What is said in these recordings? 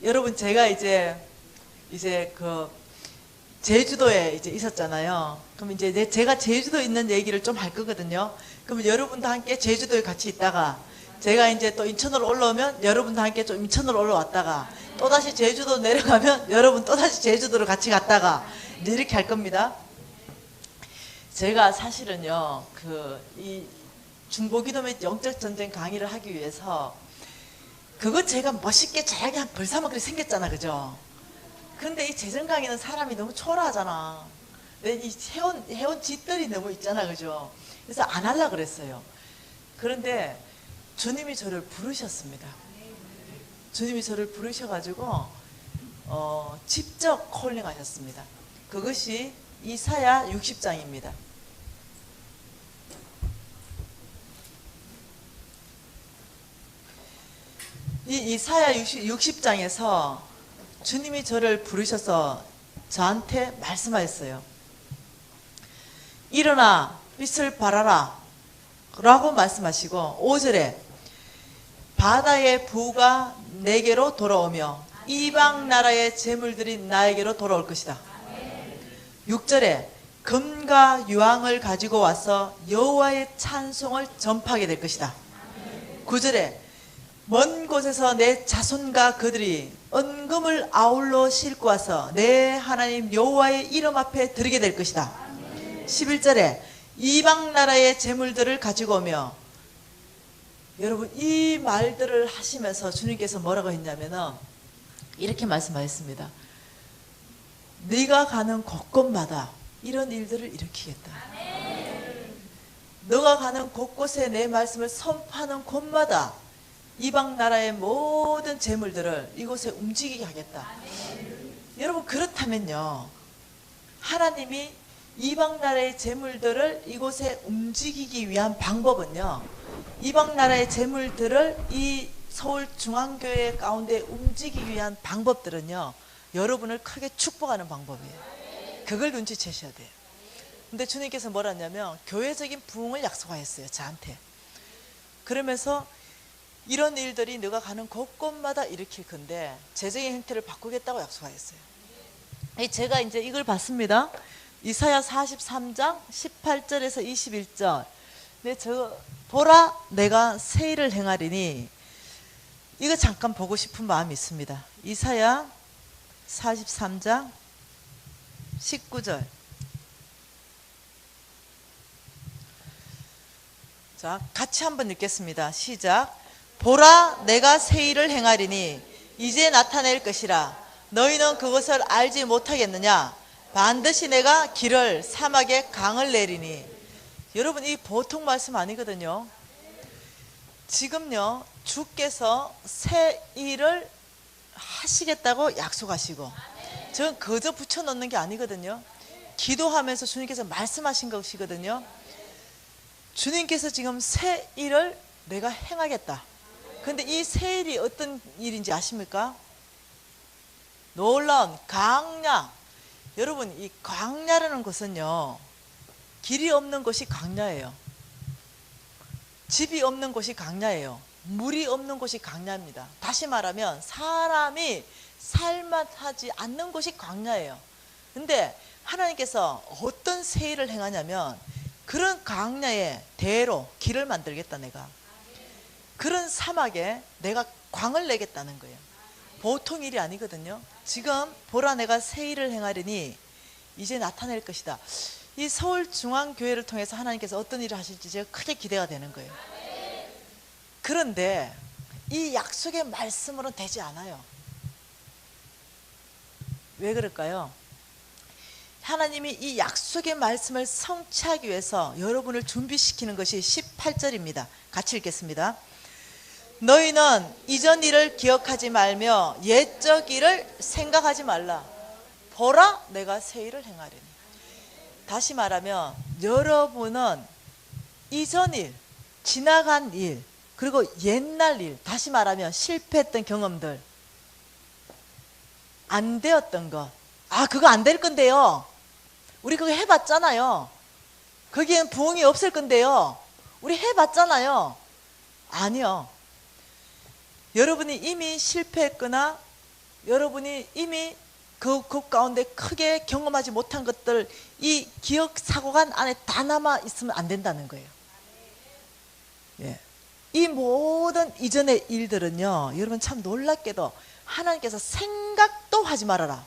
여러분 제가 이제 그 제주도에 이제 있었잖아요. 그럼 이제 제가 제주도에 있는 얘기를 좀 할 거거든요. 그러면 여러분도 함께 제주도에 같이 있다가 제가 이제 또 인천으로 올라오면 여러분도 함께 좀 인천으로 올라왔다가 또다시 제주도 내려가면 여러분 또다시 제주도로 같이 갔다가 이제 이렇게 할 겁니다. 제가 사실은요, 이 중보기도 및 영적전쟁 강의를 하기 위해서 그거 제가 멋있게 잘하게 한 벌사먹 그리 생겼잖아, 그죠? 근데 이 재정 강의는 사람이 너무 초라하잖아. 근데 이 해온 짓들이 너무 있잖아, 그죠? 그래서 안 하려고 그랬어요. 그런데 주님이 저를 부르셨습니다. 주님이 저를 부르셔가지고 직접 콜링 하셨습니다. 그것이 이사야 60장입니다. 이 이사야 60장에서 주님이 저를 부르셔서 저한테 말씀하셨어요. 일어나 빛을 발하라 라고 말씀하시고 5절에 바다의 부가 내게로 돌아오며 이방 나라의 재물들이 나에게로 돌아올 것이다. 6절에 금과 유황을 가지고 와서 여호와의 찬송을 전파하게 될 것이다. 9절에 먼 곳에서 내 자손과 그들이 은금을 아울러 싣고 와서 내 하나님 여호와의 이름 앞에 드리게 될 것이다. 11절에 이방 나라의 재물들을 가지고 오며, 여러분 이 말들을 하시면서 주님께서 뭐라고 했냐면은 이렇게 말씀하셨습니다. 네가 가는 곳곳마다 이런 일들을 일으키겠다. 너가 가는 곳곳에 내 말씀을 선포하는 곳마다 이방 나라의 모든 재물들을 이곳에 움직이게 하겠다. 여러분 그렇다면요, 하나님이 이방 나라의 재물들을 이곳에 움직이기 위한 방법은요, 이방 나라의 재물들을 이 서울중앙교회 가운데 움직이기 위한 방법들은요, 여러분을 크게 축복하는 방법이에요. 그걸 눈치채셔야 돼요. 근데 주님께서 뭐라 했냐면 교회적인 부흥을 약속하셨어요, 저한테. 그러면서 이런 일들이 너가 가는 곳곳마다 일으킬 건데 재정의 형태를 바꾸겠다고 약속하셨어요. 제가 이제 이걸 봤습니다. 이사야 43장 18절에서 21절. 네, 보라 내가 새 일을 행하리니, 이거 잠깐 보고 싶은 마음이 있습니다. 이사야 43장 19절. 자, 같이 한번 읽겠습니다. 시작. 보라 내가 새 일을 행하리니 이제 나타낼 것이라. 너희는 그것을 알지 못하겠느냐? 반드시 내가 길을 사막에 강을 내리니. 여러분 이 보통 말씀 아니거든요. 지금요 주께서 새 일을 하시겠다고 약속하시고, 저는 그저 붙여놓는 게 아니거든요. 기도하면서 주님께서 말씀하신 것이거든요. 주님께서 지금 새 일을 내가 행하겠다. 근데 이 새 일이 어떤 일인지 아십니까? 놀라운 광야. 여러분 이 광야라는 것은요, 길이 없는 곳이 광야예요. 집이 없는 곳이 광야예요. 물이 없는 곳이 광야입니다. 다시 말하면 사람이 살만하지 않는 곳이 광야예요. 근데 하나님께서 어떤 새 일을 행하냐면 그런 광야에 대로 길을 만들겠다. 내가 그런 사막에 내가 광을 내겠다는 거예요. 보통 일이 아니거든요. 지금 보라 내가 새 일을 행하리니 이제 나타낼 것이다. 이 서울중앙교회를 통해서 하나님께서 어떤 일을 하실지 제가 크게 기대가 되는 거예요. 그런데 이 약속의 말씀으로는 되지 않아요. 왜 그럴까요? 하나님이 이 약속의 말씀을 성취하기 위해서 여러분을 준비시키는 것이 18절입니다. 같이 읽겠습니다. 너희는 이전 일을 기억하지 말며 옛적 일을 생각하지 말라. 보라 내가 새 일을 행하리니. 다시 말하면 여러분은 이전 일, 지나간 일, 그리고 옛날 일, 다시 말하면 실패했던 경험들, 안 되었던 것, 그거 안 될 건데요, 우리 그거 해봤잖아요, 거기엔 부흥이 없을 건데요, 우리 해봤잖아요. 아니요. 여러분이 이미 실패했거나 여러분이 이미 그 가운데 크게 경험하지 못한 것들, 이 기억 사고관 안에 다 남아 있으면 안 된다는 거예요. 예. 이 모든 이전의 일들은요, 여러분 참 놀랍게도 하나님께서 생각도 하지 말아라.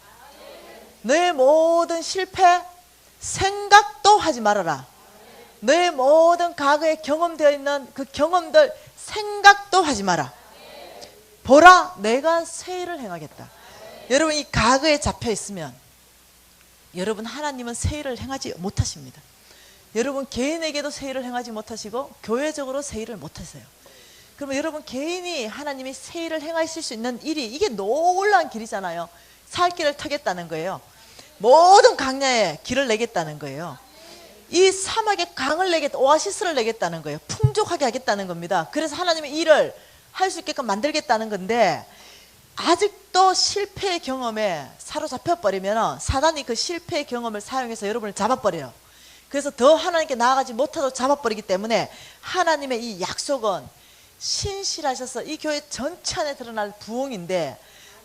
너의 모든 실패 생각도 하지 말아라. 너의 모든 과거에 경험되어 있는 그 경험들 생각도 하지 마라. 보라, 내가 새 일을 행하겠다. 여러분 이 과거에 잡혀 있으면 여러분 하나님은 새 일을 행하지 못하십니다. 여러분 개인에게도 새 일을 행하지 못하시고 교회적으로 새 일을 못하세요. 그러면 여러분 개인이 하나님이 새 일을 행하실 수 있는 일이, 이게 놀라운 길이잖아요. 살 길을 터겠다는 거예요. 모든 광야에 길을 내겠다는 거예요. 이 사막에 강을 내겠다, 오아시스를 내겠다는 거예요. 풍족하게 하겠다는 겁니다. 그래서 하나님의 일을 할 수 있게끔 만들겠다는 건데, 아직도 실패의 경험에 사로잡혀 버리면 사단이 그 실패의 경험을 사용해서 여러분을 잡아버려요. 그래서 더 하나님께 나아가지 못하도록 잡아버리기 때문에 하나님의 이 약속은 신실하셔서 이 교회 전체 안에 드러날 부흥인데,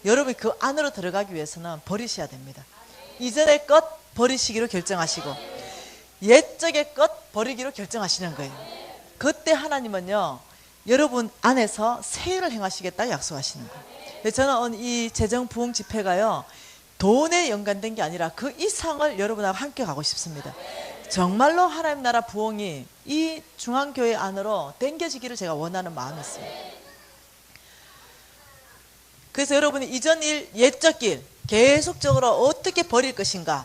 여러분이 그 안으로 들어가기 위해서는 버리셔야 됩니다. 이전의 것 버리시기로 결정하시고 옛적의 것 버리기로 결정하시는 거예요. 그때 하나님은요, 여러분 안에서 새 일을 행하시겠다 약속하시는 거예요. 저는 이 재정부흥 집회가요, 돈에 연관된 게 아니라 그 이상을 여러분하고 함께 가고 싶습니다. 정말로 하나님 나라 부흥이 이 중앙교회 안으로 당겨지기를 제가 원하는 마음이 있습니다. 그래서 여러분이 이전 일, 옛적 일 계속적으로 어떻게 버릴 것인가,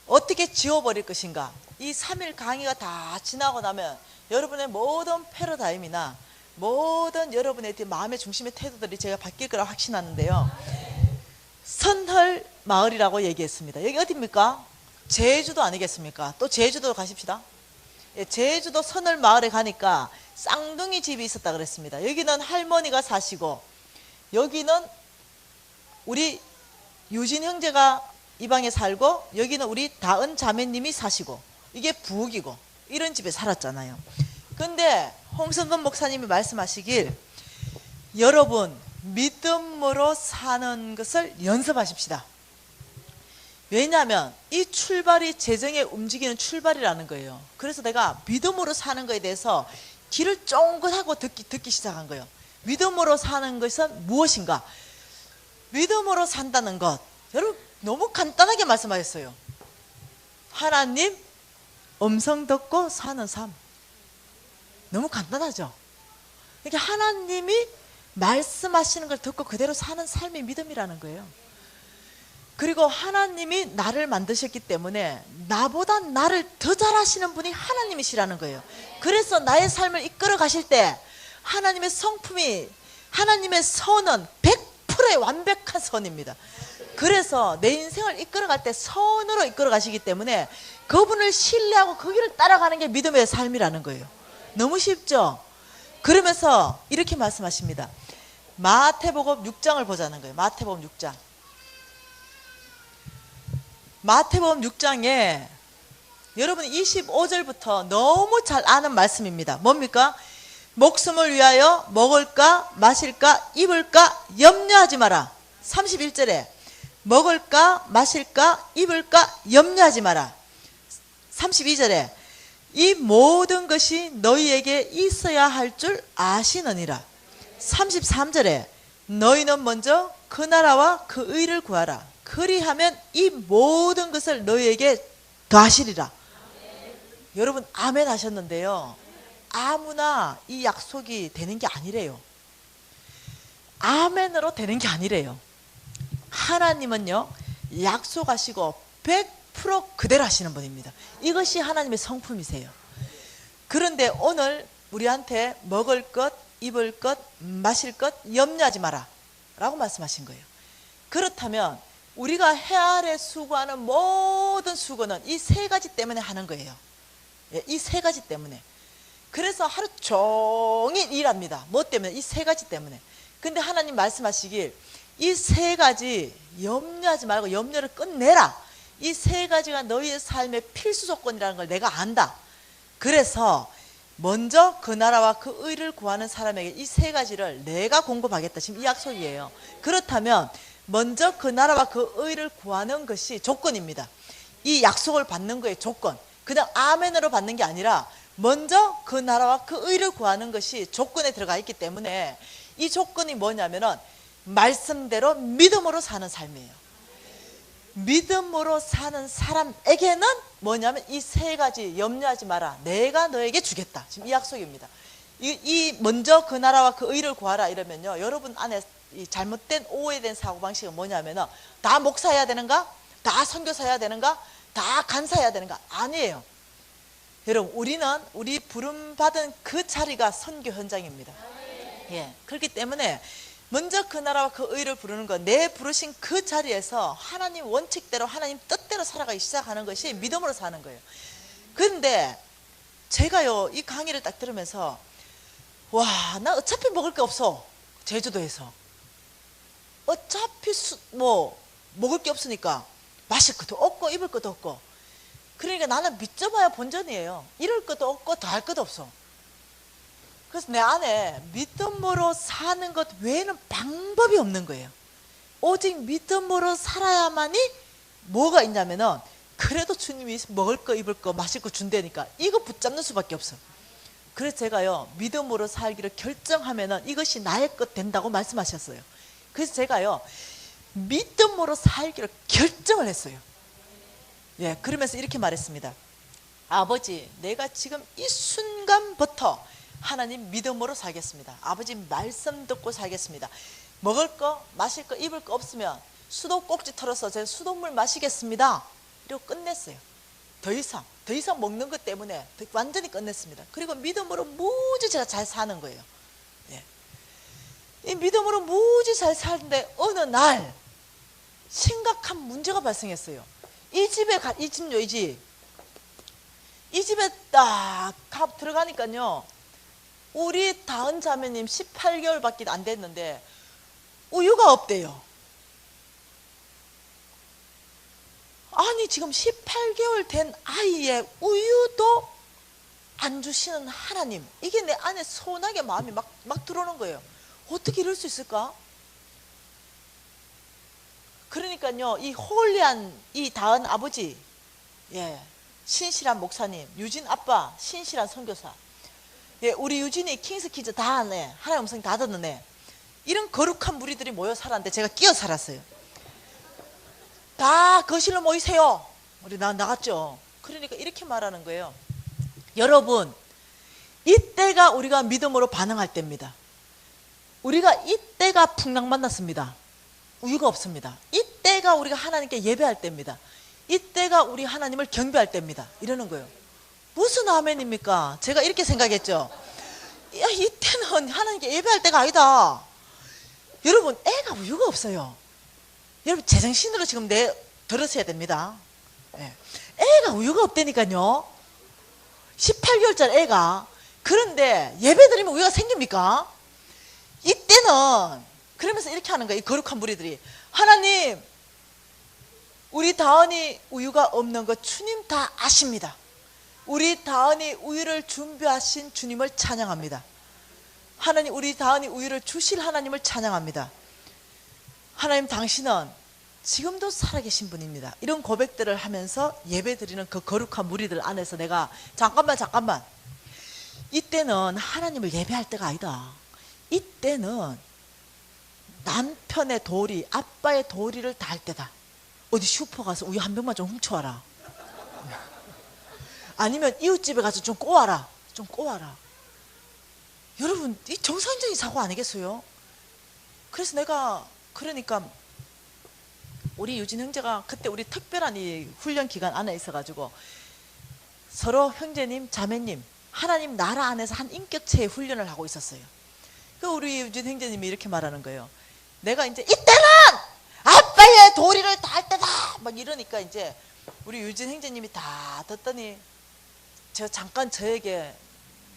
어떻게 지워버릴 것인가, 이 3일 강의가 다 지나고 나면 여러분의 모든 패러다임이나 모든 여러분의 마음의 중심의 태도들이 제가 바뀔 거라 확신하는데요. 선헐 마을이라고 얘기했습니다. 여기 어디입니까? 제주도 아니겠습니까? 또 제주도 가십시다. 예, 제주도 선헐 마을에 가니까 쌍둥이 집이 있었다 그랬습니다. 여기는 할머니가 사시고 여기는 우리 유진 형제가 이 방에 살고 여기는 우리 다은 자매님이 사시고, 이게 부엌이고 이런 집에 살았잖아요. 근데 홍성근 목사님이 말씀하시길, 여러분 믿음으로 사는 것을 연습하십시다. 왜냐하면 이 출발이 재정에 움직이는 출발이라는 거예요. 그래서 내가 믿음으로 사는 것에 대해서 귀를 쫑긋하고 듣기 시작한 거예요. 믿음으로 사는 것은 무엇인가? 믿음으로 산다는 것, 여러분 너무 간단하게 말씀하셨어요. 하나님 음성 듣고 사는 삶. 너무 간단하죠? 이렇게 하나님이 말씀하시는 걸 듣고 그대로 사는 삶이 믿음이라는 거예요. 그리고 하나님이 나를 만드셨기 때문에 나보다 나를 더 잘하시는 분이 하나님이시라는 거예요. 그래서 나의 삶을 이끌어 가실 때 하나님의 성품이, 하나님의 선은 100%의 완벽한 선입니다. 그래서 내 인생을 이끌어갈 때 선으로 이끌어 가시기 때문에 그분을 신뢰하고 그 길을 따라가는 게 믿음의 삶이라는 거예요. 너무 쉽죠? 그러면서 이렇게 말씀하십니다. 마태복음 6장을 보자는 거예요. 마태복음 6장. 마태복음 6장에 여러분 25절부터 너무 잘 아는 말씀입니다. 뭡니까? 목숨을 위하여 먹을까 마실까 입을까 염려하지 마라. 31절에 먹을까 마실까 입을까 염려하지 마라. 32절에 이 모든 것이 너희에게 있어야 할 줄 아시느니라. 33절에 너희는 먼저 그 나라와 그 의를 구하라. 그리하면 이 모든 것을 너희에게 더하시리라. 여러분 아멘 하셨는데요, 아무나 이 약속이 되는 게 아니래요. 아멘으로 되는 게 아니래요. 하나님은요 약속하시고 100% 그대로 하시는 분입니다. 이것이 하나님의 성품이세요. 그런데 오늘 우리한테 먹을 것, 입을 것, 마실 것 염려하지 마라 라고 말씀하신 거예요. 그렇다면 우리가 해 아래 수고하는 모든 수고는 이 세 가지 때문에 하는 거예요. 이 세 가지 때문에. 그래서 하루 종일 일합니다. 뭐 때문에? 이 세 가지 때문에. 근데 하나님 말씀하시길 이 세 가지 염려하지 말고 염려를 끝내라. 이 세 가지가 너희의 삶의 필수 조건이라는 걸 내가 안다. 그래서 먼저 그 나라와 그 의를 구하는 사람에게 이 세 가지를 내가 공급하겠다. 지금 이 약속이에요. 그렇다면 먼저 그 나라와 그 의를 구하는 것이 조건입니다. 이 약속을 받는 거의 조건. 그냥 아멘으로 받는 게 아니라 먼저 그 나라와 그 의를 구하는 것이 조건에 들어가 있기 때문에 이 조건이 뭐냐면은 말씀대로 믿음으로 사는 삶이에요. 믿음으로 사는 사람에게는 뭐냐면 이 세 가지 염려하지 마라. 내가 너에게 주겠다. 지금 이 약속입니다. 이 먼저 그 나라와 그 의를 구하라 이러면요. 여러분 안에 이 잘못된 오해된 사고방식은 뭐냐면은 다 목사해야 되는가? 다 선교사해야 되는가? 다 간사해야 되는가? 아니에요. 여러분 우리 부름받은 그 자리가 선교 현장입니다. 예, 그렇기 때문에 먼저 그 나라와 그 의를 부르는 것, 내 부르신 그 자리에서 하나님 원칙대로 하나님 뜻대로 살아가기 시작하는 것이 믿음으로 사는 거예요. 그런데 제가요 이 강의를 딱 들으면서 와, 나 어차피 먹을 게 없어. 제주도에서 어차피 먹을 게 없으니까 마실 것도 없고 입을 것도 없고, 그러니까 나는 믿져봐야 본전이에요. 이럴 것도 없고 더할 것도 없어. 그래서 내 안에 믿음으로 사는 것 외에는 방법이 없는 거예요. 오직 믿음으로 살아야만이 뭐가 있냐면은 그래도 주님이 먹을 거 입을 거 마실 거 준다니까 이거 붙잡는 수밖에 없어. 그래서 제가요 믿음으로 살기를 결정하면은 이것이 나의 것 된다고 말씀하셨어요. 그래서 제가요 믿음으로 살기를 결정을 했어요. 예, 그러면서 이렇게 말했습니다. 아버지, 내가 지금 이 순간부터 하나님 믿음으로 살겠습니다. 아버지 말씀 듣고 살겠습니다. 먹을 거 마실 거 입을 거 없으면 수도꼭지 털어서 제가 수돗물 마시겠습니다. 이러고 끝냈어요. 더 이상 먹는 것 때문에 완전히 끝냈습니다. 그리고 믿음으로 무지 제가 잘 사는 거예요. 예. 이 믿음으로 무지 잘 사는데 어느 날 심각한 문제가 발생했어요. 이 집에 딱 들어가니까요 우리 다은 자매님 18개월밖에 안 됐는데 우유가 없대요. 아니 지금 18개월 된 아이의 우유도 안 주시는 하나님, 이게 내 안에 서운하게 마음이 막 들어오는 거예요. 어떻게 이럴 수 있을까? 그러니까요 이 홀리한 이 다은 아버지, 예, 신실한 목사님, 유진 아빠, 신실한 선교사, 예, 우리 유진이 킹스키즈 다 하네, 하나님 음성 다 듣는 애, 이런 거룩한 무리들이 모여 살았는데 제가 끼어 살았어요. 다 거실로 모이세요. 우리 나갔죠. 그러니까 이렇게 말하는 거예요. 여러분, 이때가 우리가 믿음으로 반응할 때입니다. 우리가 이때가 풍랑 만났습니다. 우유가 없습니다. 이때가 우리가 하나님께 예배할 때입니다. 이때가 우리 하나님을 경배할 때입니다. 이러는 거예요. 무슨 아멘입니까? 제가 이렇게 생각했죠. 야, 이때는 하나님께 예배할 때가 아니다. 여러분, 애가 우유가 없어요. 여러분, 제정신으로 지금 들으셔야 됩니다. 네. 애가 우유가 없다니까요. 18개월짜리 애가. 그런데 예배 드리면 우유가 생깁니까? 이때는 그러면서 이렇게 하는 거예요. 이 거룩한 무리들이. 하나님, 우리 다은이 우유가 없는 거 주님 다 아십니다. 우리 다은이 우유를 준비하신 주님을 찬양합니다. 하나님, 우리 다은이 우유를 주실 하나님을 찬양합니다. 하나님, 당신은 지금도 살아계신 분입니다. 이런 고백들을 하면서 예배 드리는 그 거룩한 무리들 안에서 내가 잠깐만, 이때는 하나님을 예배할 때가 아니다. 이때는 남편의 도리, 아빠의 도리를 다할 때다. 어디 슈퍼 가서 우유 한 병만 좀 훔쳐와라. 아니면 이웃집에 가서 좀 꼬아라. 여러분, 이 정상적인 사고 아니겠어요? 그래서 내가, 그러니까 우리 유진 형제가 그때 우리 특별한 이 훈련 기간 안에 있어가지고 서로 형제님, 자매님, 하나님 나라 안에서 한 인격체의 훈련을 하고 있었어요. 그 우리 유진 형제님이 이렇게 말하는 거예요. 내가 이제 이때는 아빠의 도리를 다할 때다 막 이러니까 이제 우리 유진 형제님이 다 듣더니 제가 잠깐 저에게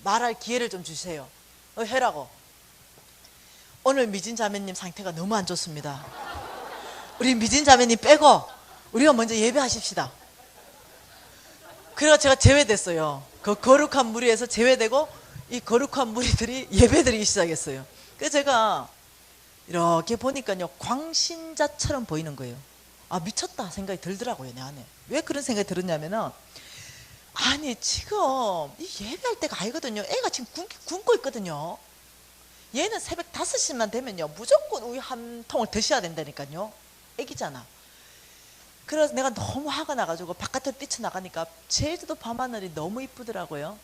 말할 기회를 좀 주세요. 해라고. 오늘 미진 자매님 상태가 너무 안 좋습니다. 우리 미진 자매님 빼고 우리가 먼저 예배하십시다. 그래서 제가 제외됐어요. 그 거룩한 무리에서 제외되고 이 거룩한 무리들이 예배드리기 시작했어요. 그래서 제가 이렇게 보니까요 광신자처럼 보이는 거예요. 아 미쳤다 생각이 들더라고요 내 안에. 왜 그런 생각이 들었냐면은 아니 지금 이 예배할 때가 아니거든요. 애가 지금 굶고 있거든요. 얘는 새벽 5시만 되면요 무조건 우유 한 통을 드셔야 된다니까요. 애기잖아. 그래서 내가 너무 화가 나가지고 바깥으로 뛰쳐나가니까 제주도 밤하늘이 너무 이쁘더라고요.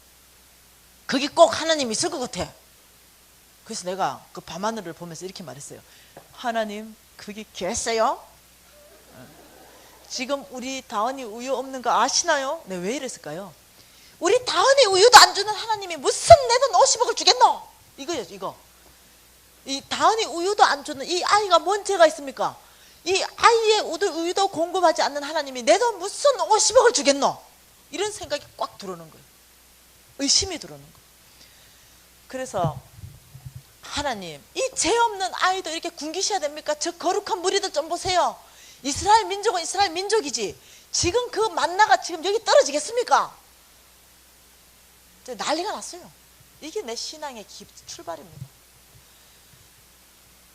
거기 꼭 하나님 있을 것 같아. 그래서 내가 그 밤하늘을 보면서 이렇게 말했어요. 하나님 거기 계세요? 지금 우리 다은이 우유 없는 거 아시나요? 네, 왜 이랬을까요? 우리 다은이 우유도 안 주는 하나님이 무슨 내 돈 50억을 주겠노? 이거예요 이거. 이 다은이 우유도 안 주는 이 아이가 뭔 죄가 있습니까? 이 아이의 우유도 공급하지 않는 하나님이 내 돈 무슨 50억을 주겠노? 이런 생각이 꽉 들어오는 거예요. 의심이 들어오는 거예요. 그래서 하나님 이 죄 없는 아이도 이렇게 굶기셔야 됩니까? 저 거룩한 무리들 좀 보세요. 이스라엘 민족은 이스라엘 민족이지 지금 그 만나가 지금 여기 떨어지겠습니까? 난리가 났어요. 이게 내 신앙의 출발입니다.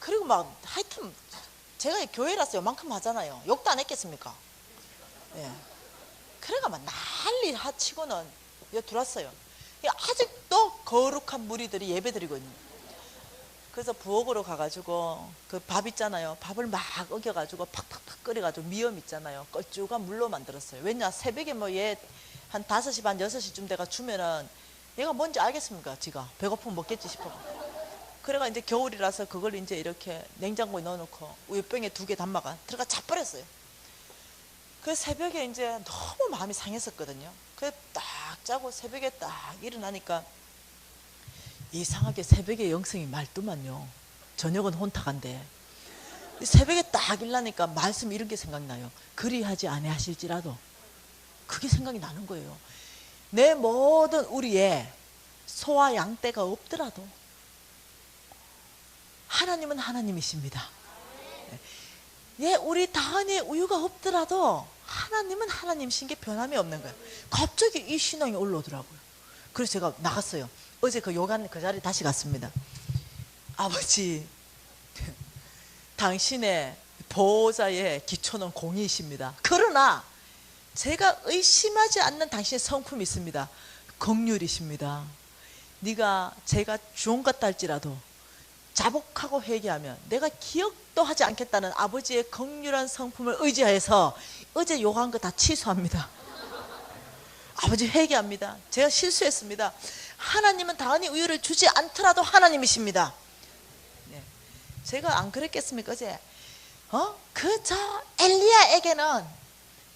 그리고 막 하여튼 제가 교회라서 요만큼 하잖아요. 욕도 안 했겠습니까? 예. 그래가 막 난리 하치고는 여기 들어왔어요. 아직도 거룩한 무리들이 예배드리고 있는 거예요. 그래서 부엌으로 가가지고 그 밥 있잖아요. 밥을 막 어겨가지고 팍팍팍 끓여가지고 미음 있잖아요. 껄쭉한 물로 만들었어요. 왜냐 새벽에 뭐 얘 한 5시 반 6시쯤 돼가 주면은 얘가 뭔지 알겠습니까? 지가 배고프면 먹겠지 싶어. 그래가 이제 겨울이라서 그걸 이제 이렇게 냉장고에 넣어놓고 우유병에 2개 담아가 들어가 자버렸어요. 그 새벽에 이제 너무 마음이 상했었거든요. 그래서 딱 자고 새벽에 딱 일어나니까 이상하게 새벽에 영성이 말도만요. 저녁은 혼탁한데 새벽에 딱 일어나니까 말씀 이런 게 생각나요. 그리하지 아니하실지라도 그게 생각이 나는 거예요. 내 모든 우리의 소와 양떼가 없더라도 하나님은 하나님이십니다. 예, 우리 다은이의 우유가 없더라도 하나님은 하나님이신 게 변함이 없는 거예요. 갑자기 이 신앙이 올라오더라고요. 그래서 제가 나갔어요. 어제 그 요간 그 자리에 다시 갔습니다. 아버지, 당신의 보호자의 기초는 공의이십니다. 그러나 제가 의심하지 않는 당신의 성품이 있습니다. 긍휼이십니다. 네가 제가 주원 같다 할지라도 자복하고 회개하면 내가 기억도 하지 않겠다는 아버지의 긍휼한 성품을 의지하여서 어제 요구한 거 다 취소합니다. 아버지 회개합니다. 제가 실수했습니다. 하나님은 다은이 우유를 주지 않더라도 하나님이십니다. 네. 제가 안 그랬겠습니까 어제? 저 엘리야에게는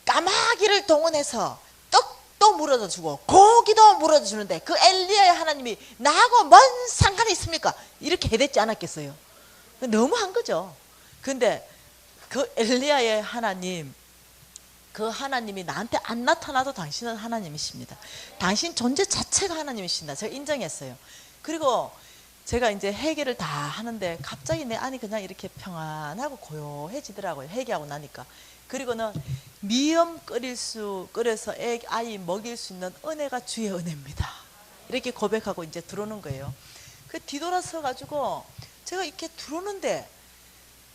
까마귀를 동원해서 떡도 물어다 주고 고기도 물어다 주는데 그 엘리야의 하나님이 나하고 뭔 상관이 있습니까? 이렇게 해댔지 않았겠어요? 너무한 거죠. 근데 그 엘리야의 하나님, 그 하나님이 나한테 안 나타나도 당신은 하나님이십니다. 당신 존재 자체가 하나님이십니다. 제가 인정했어요. 그리고 제가 이제 회개를 다 하는데 갑자기 내 안이 그냥 이렇게 평안하고 고요해지더라고요. 회개하고 나니까. 그리고는 미음 끓여서 아이 먹일 수 있는 은혜가 주의 은혜입니다. 이렇게 고백하고 이제 들어오는 거예요. 그 뒤돌아서 가지고 제가 이렇게 들어오는데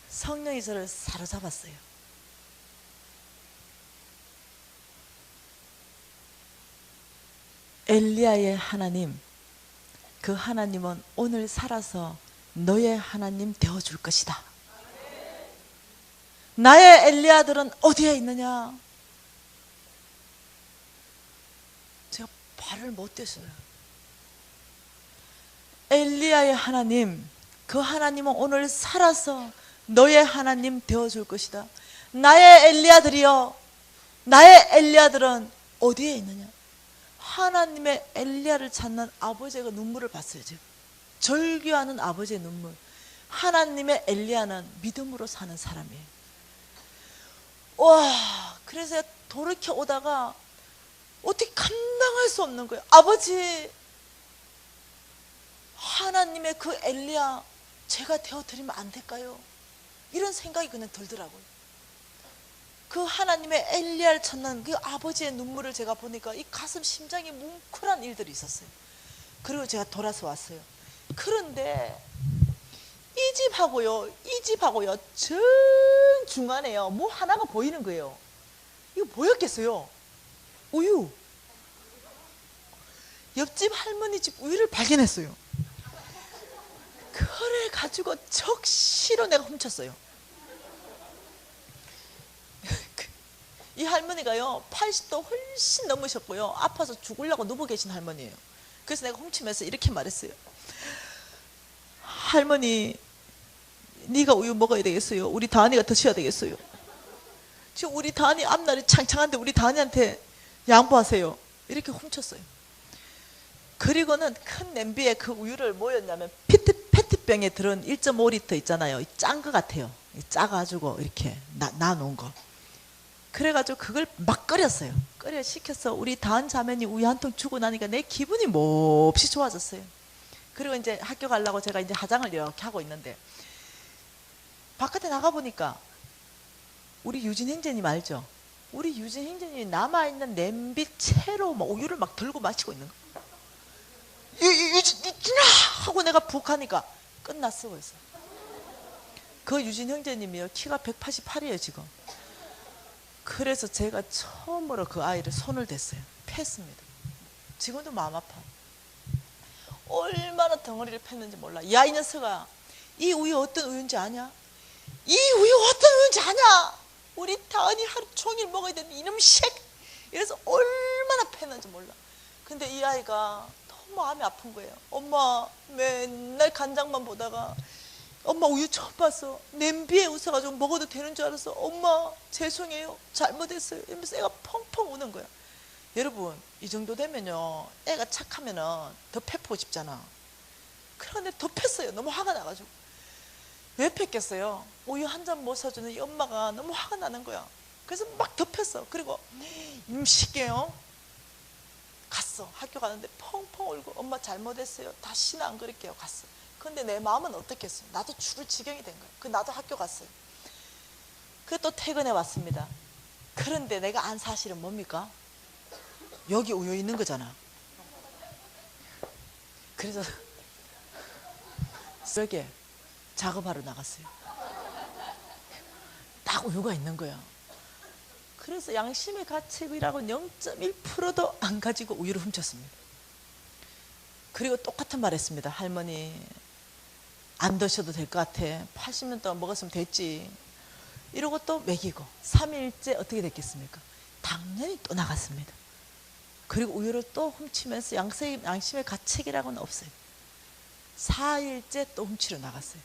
성령이 저를 사로잡았어요. 엘리야의 하나님, 그 하나님은 오늘 살아서 너의 하나님 되어줄 것이다. 나의 엘리야들은 어디에 있느냐? 제가 발을 못 떼서요. 엘리야의 하나님, 그 하나님은 오늘 살아서 너의 하나님 되어줄 것이다. 나의 엘리야들이여, 나의 엘리야들은 어디에 있느냐? 하나님의 엘리야를 찾는 아버지가 눈물을 봤어요. 제가 절규하는 아버지의 눈물. 하나님의 엘리야는 믿음으로 사는 사람이에요. 와, 그래서 돌이켜 오다가 어떻게 감당할 수 없는 거예요. 아버지, 하나님의 그 엘리야 제가 되어드리면 안 될까요? 이런 생각이 그냥 들더라고요. 그 하나님의 엘리야를 찾는 그 아버지의 눈물을 제가 보니까 이 가슴 심장이 뭉클한 일들이 있었어요. 그리고 제가 돌아서 왔어요. 그런데 이 집하고요, 이 집하고요, 전 중간에요, 뭐 하나가 보이는 거예요. 이거 뭐였겠어요? 우유. 옆집 할머니 집 우유를 발견했어요. 그래 가지고 적시로 내가 훔쳤어요. 이 할머니가요 80도 훨씬 넘으셨고요, 아파서 죽으려고 누워 계신 할머니예요. 그래서 내가 훔치면서 이렇게 말했어요. 할머니, 네가 우유 먹어야 되겠어요. 우리 다은이가 드셔야 되겠어요. 지금 우리 다은이 앞날이 창창한데 우리 다은이한테 양보하세요. 이렇게 훔쳤어요. 그리고는 큰 냄비에 그 우유를 뭐였냐면 페트병에 들은 1.5리터 있잖아요. 짠 거 같아요. 짜가지고 이렇게 놔놓은 거. 그래가지고 그걸 막 끓였어요. 끓여 시켜서 우리 다은 자매니 우유 한 통 주고 나니까 내 기분이 몹시 좋아졌어요. 그리고 이제 학교 가려고 제가 이제 화장을 이렇게 하고 있는데 바깥에 나가보니까 우리 유진 형제님 알죠? 우리 유진 형제님이 남아있는 냄비 채로 막 우유를 막 들고 마시고 있는 거. 유진아! 하고 내가 북 하니까 끝났어 벌써. 그 유진 형제님이요 키가 188이에요 지금. 그래서 제가 처음으로 그 아이를 손을 댔어요. 팼습니다. 지금도 마음 아파. 얼마나 덩어리를 팼는지 몰라. 야 이 녀석아, 이 우유 어떤 우유인지 아냐? 이 우유 어떤 우유인지 아냐? 우리 다은이 하루 종일 먹어야 되는 이놈 쉑! 이래서 얼마나 팼는지 몰라. 근데 이 아이가 너무 마음이 아픈 거예요. 엄마 맨날 간장만 보다가 엄마 우유 처음 봤어. 냄비에 웃어가지고 먹어도 되는 줄 알았어. 엄마 죄송해요. 잘못했어요. 이러면서 애가 펑펑 우는 거야. 여러분 이 정도 되면요 애가 착하면은 더 패고 싶잖아. 그런데 더 팼어요. 너무 화가 나가지고. 왜 팼겠어요? 우유 한 잔 못 사주는 이 엄마가 너무 화가 나는 거야. 그래서 막 더 팼어. 그리고 임시게요 갔어. 학교 가는데 펑펑 울고 엄마 잘못했어요. 다시는 안 그럴게요. 갔어. 근데 내 마음은 어떻겠어요? 나도 죽을 지경이 된 거예요. 그 나도 학교 갔어요. 그 또 퇴근해 왔습니다. 그런데 내가 안 사실은 뭡니까? 여기 우유 있는 거잖아. 그래서 쓰레기에 작업하러 나갔어요. 딱 우유가 있는 거야. 그래서 양심의 가책이라고 0.1%도 안 가지고 우유를 훔쳤습니다. 그리고 똑같은 말 했습니다. 할머니 안 드셔도 될 것 같아. 80년 동안 먹었으면 됐지. 이러고 또 먹이고 3일째 어떻게 됐겠습니까? 당연히 또 나갔습니다. 그리고 우유를 또 훔치면서 양심의 가책이라고는 없어요. 4일째 또 훔치러 나갔어요.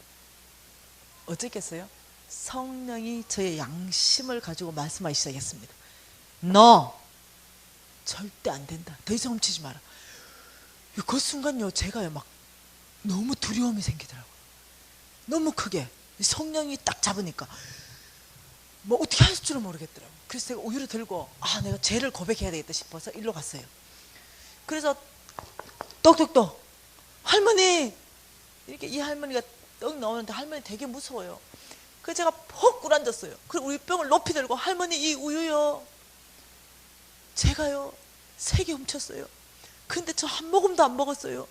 어쨌겠어요? 성령이 저의 양심을 가지고 말씀하기 시작했습니다. 너 절대 안 된다. 더 이상 훔치지 마라. 그 순간요 제가요 막 너무 두려움이 생기더라고요. 너무 크게 성령이 딱 잡으니까 뭐 어떻게 할 줄은 모르겠더라고요. 그래서 제가 우유를 들고 내가 죄를 고백해야 되겠다 싶어서 일로 갔어요. 그래서 똑똑똑 할머니 이렇게 이 할머니가 떡 나오는데 할머니 되게 무서워요. 그래서 제가 퍽 꿇앉았어요. 그리고 우유병을 높이 들고 할머니 이 우유요 제가요 3개 훔쳤어요. 근데 저 한 모금도 안 먹었어요.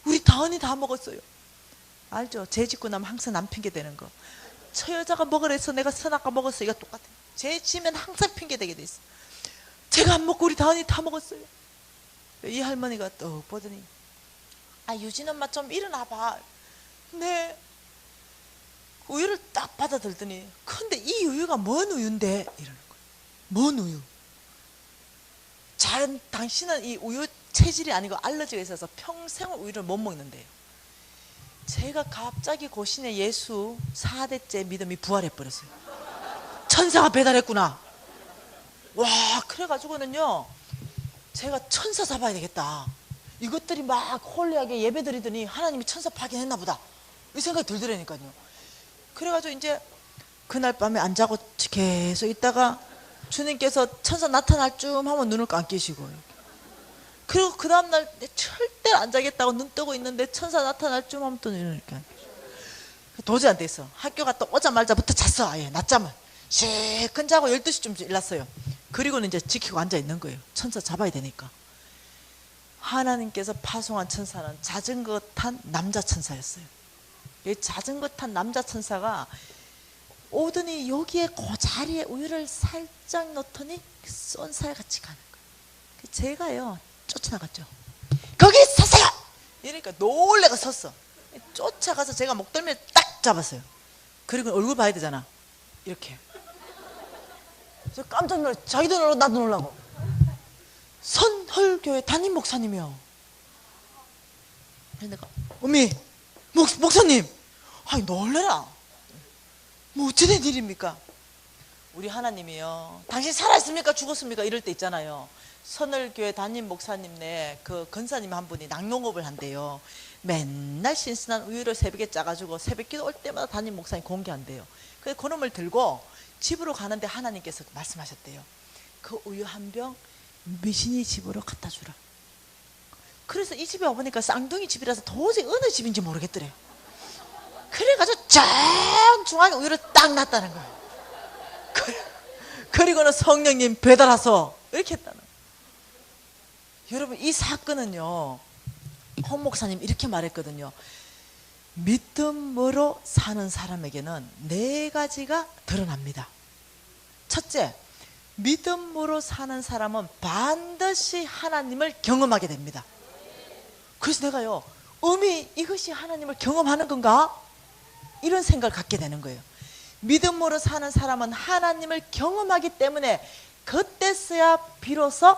우리 다은이 다 먹었어요. 알죠? 죄 짓고 나면 항상 남 핑계 대는 거. 저 여자가 먹으래서 내가 선악과 먹었어. 이거 똑같아요. 죄 지면 항상 핑계 대게 돼 있어. 제가 안 먹고 우리 다은이 다 먹었어요. 이 할머니가 떡 보더니 유진 엄마 좀 일어나 봐. 네. 우유를 딱 받아들더니 근데 이 우유가 뭔 우유인데? 이러는 거예요. 뭔 우유? 당신은 이 우유 체질이 아니고 알러지가 있어서 평생 우유를 못 먹는데요. 제가 갑자기 고신의 예수 4대째 믿음이 부활해버렸어요. 천사가 배달했구나. 와 그래가지고는요 제가 천사 잡아야 되겠다. 이것들이 막 홀리하게 예배드리더니 하나님이 천사 파견했나 보다 이 생각이 들더라니까요. 그래가지고 이제 그날 밤에 안 자고 계속 있다가 주님께서 천사 나타날 쯤 하면 눈을 감기시고 그리고 그 다음날 절대 안 자겠다고 눈 뜨고 있는데 천사 나타날 쯤 하면 또 눈을 이렇게 도저히 안 됐어. 학교 갔다 오자마자부터 잤어. 아예 낮잠을 시큰 자고 12시쯤 일났어요. 그리고는 이제 지키고 앉아 있는 거예요. 천사 잡아야 되니까. 하나님께서 파송한 천사는 자전거 탄 남자 천사였어요. 이 자전거 탄 남자 천사가 오더니 여기에 그 자리에 우유를 살짝 넣더니 쏜살같이 가는 거예요. 제가요 쫓아나갔죠. 거기 서세요! 이러니까 놀래가 섰어. 쫓아가서 제가 목덜미를 딱 잡았어요. 그리고 얼굴 봐야 되잖아. 이렇게. 그래서 깜짝 놀라. 자기도 놀라고 나도 놀라고. 선헐교회 담임 목사님이요. 그래서 내가 어미 목사님, 아니 놀래라. 뭐 어찌된 일입니까? 우리 하나님이요, 당신 살아있습니까 죽었습니까 이럴 때 있잖아요. 선을교회 담임 목사님네 그 권사님 한 분이 낙농업을 한대요. 맨날 신선한 우유를 새벽에 짜가지고 새벽기도 올 때마다 담임 목사님 공개한대요. 그래서 그놈을 들고 집으로 가는데 하나님께서 말씀하셨대요. 그 우유 한 병 미신이 집으로 갖다 주라. 그래서 이 집에 와보니까 쌍둥이 집이라서 도저히 어느 집인지 모르겠더래. 그래가지고 중앙에 우유를 딱 놨다는 거예요. 그리고는 성령님 배달와서 이렇게 했다는 거예요. 여러분, 이 사건은요, 홍 목사님 이렇게 말했거든요. 믿음으로 사는 사람에게는 네 가지가 드러납니다. 첫째, 믿음으로 사는 사람은 반드시 하나님을 경험하게 됩니다. 그래서 내가요, 이것이 하나님을 경험하는 건가? 이런 생각을 갖게 되는 거예요. 믿음으로 사는 사람은 하나님을 경험하기 때문에 그때서야 비로소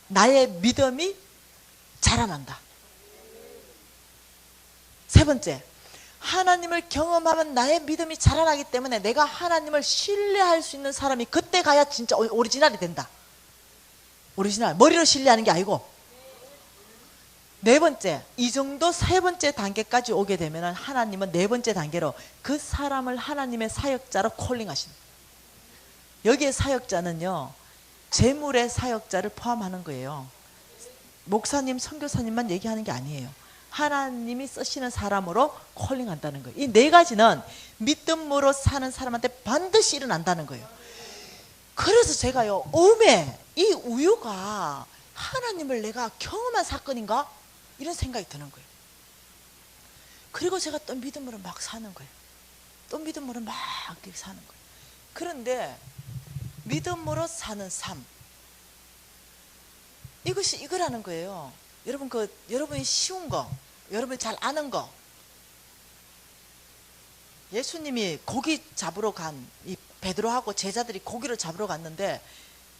나의 믿음이 자라난다. 세 번째, 하나님을 경험하면 나의 믿음이 자라나기 때문에 내가 하나님을 신뢰할 수 있는 사람이 그때 가야 진짜 오리지널이 된다. 오리지널, 머리로 신뢰하는 게 아니고. 네 번째, 이 정도 세 번째 단계까지 오게 되면 하나님은 네 번째 단계로 그 사람을 하나님의 사역자로 콜링하십니다. 여기에 사역자는요, 재물의 사역자를 포함하는 거예요. 목사님, 선교사님만 얘기하는 게 아니에요. 하나님이 쓰시는 사람으로 콜링한다는 거예요. 이 네 가지는 믿음으로 사는 사람한테 반드시 일어난다는 거예요. 그래서 제가요, 이 우유가 하나님을 내가 경험한 사건인가? 이런 생각이 드는 거예요. 그리고 제가 또 믿음으로 막 사는 거예요. 또 믿음으로 막 이렇게 사는 거예요. 그런데 믿음으로 사는 삶, 이것이 이거라는 거예요. 여러분, 여러분이 쉬운 거, 여러분이 잘 아는 거. 예수님이 고기 잡으러 이 베드로하고 제자들이 고기를 잡으러 갔는데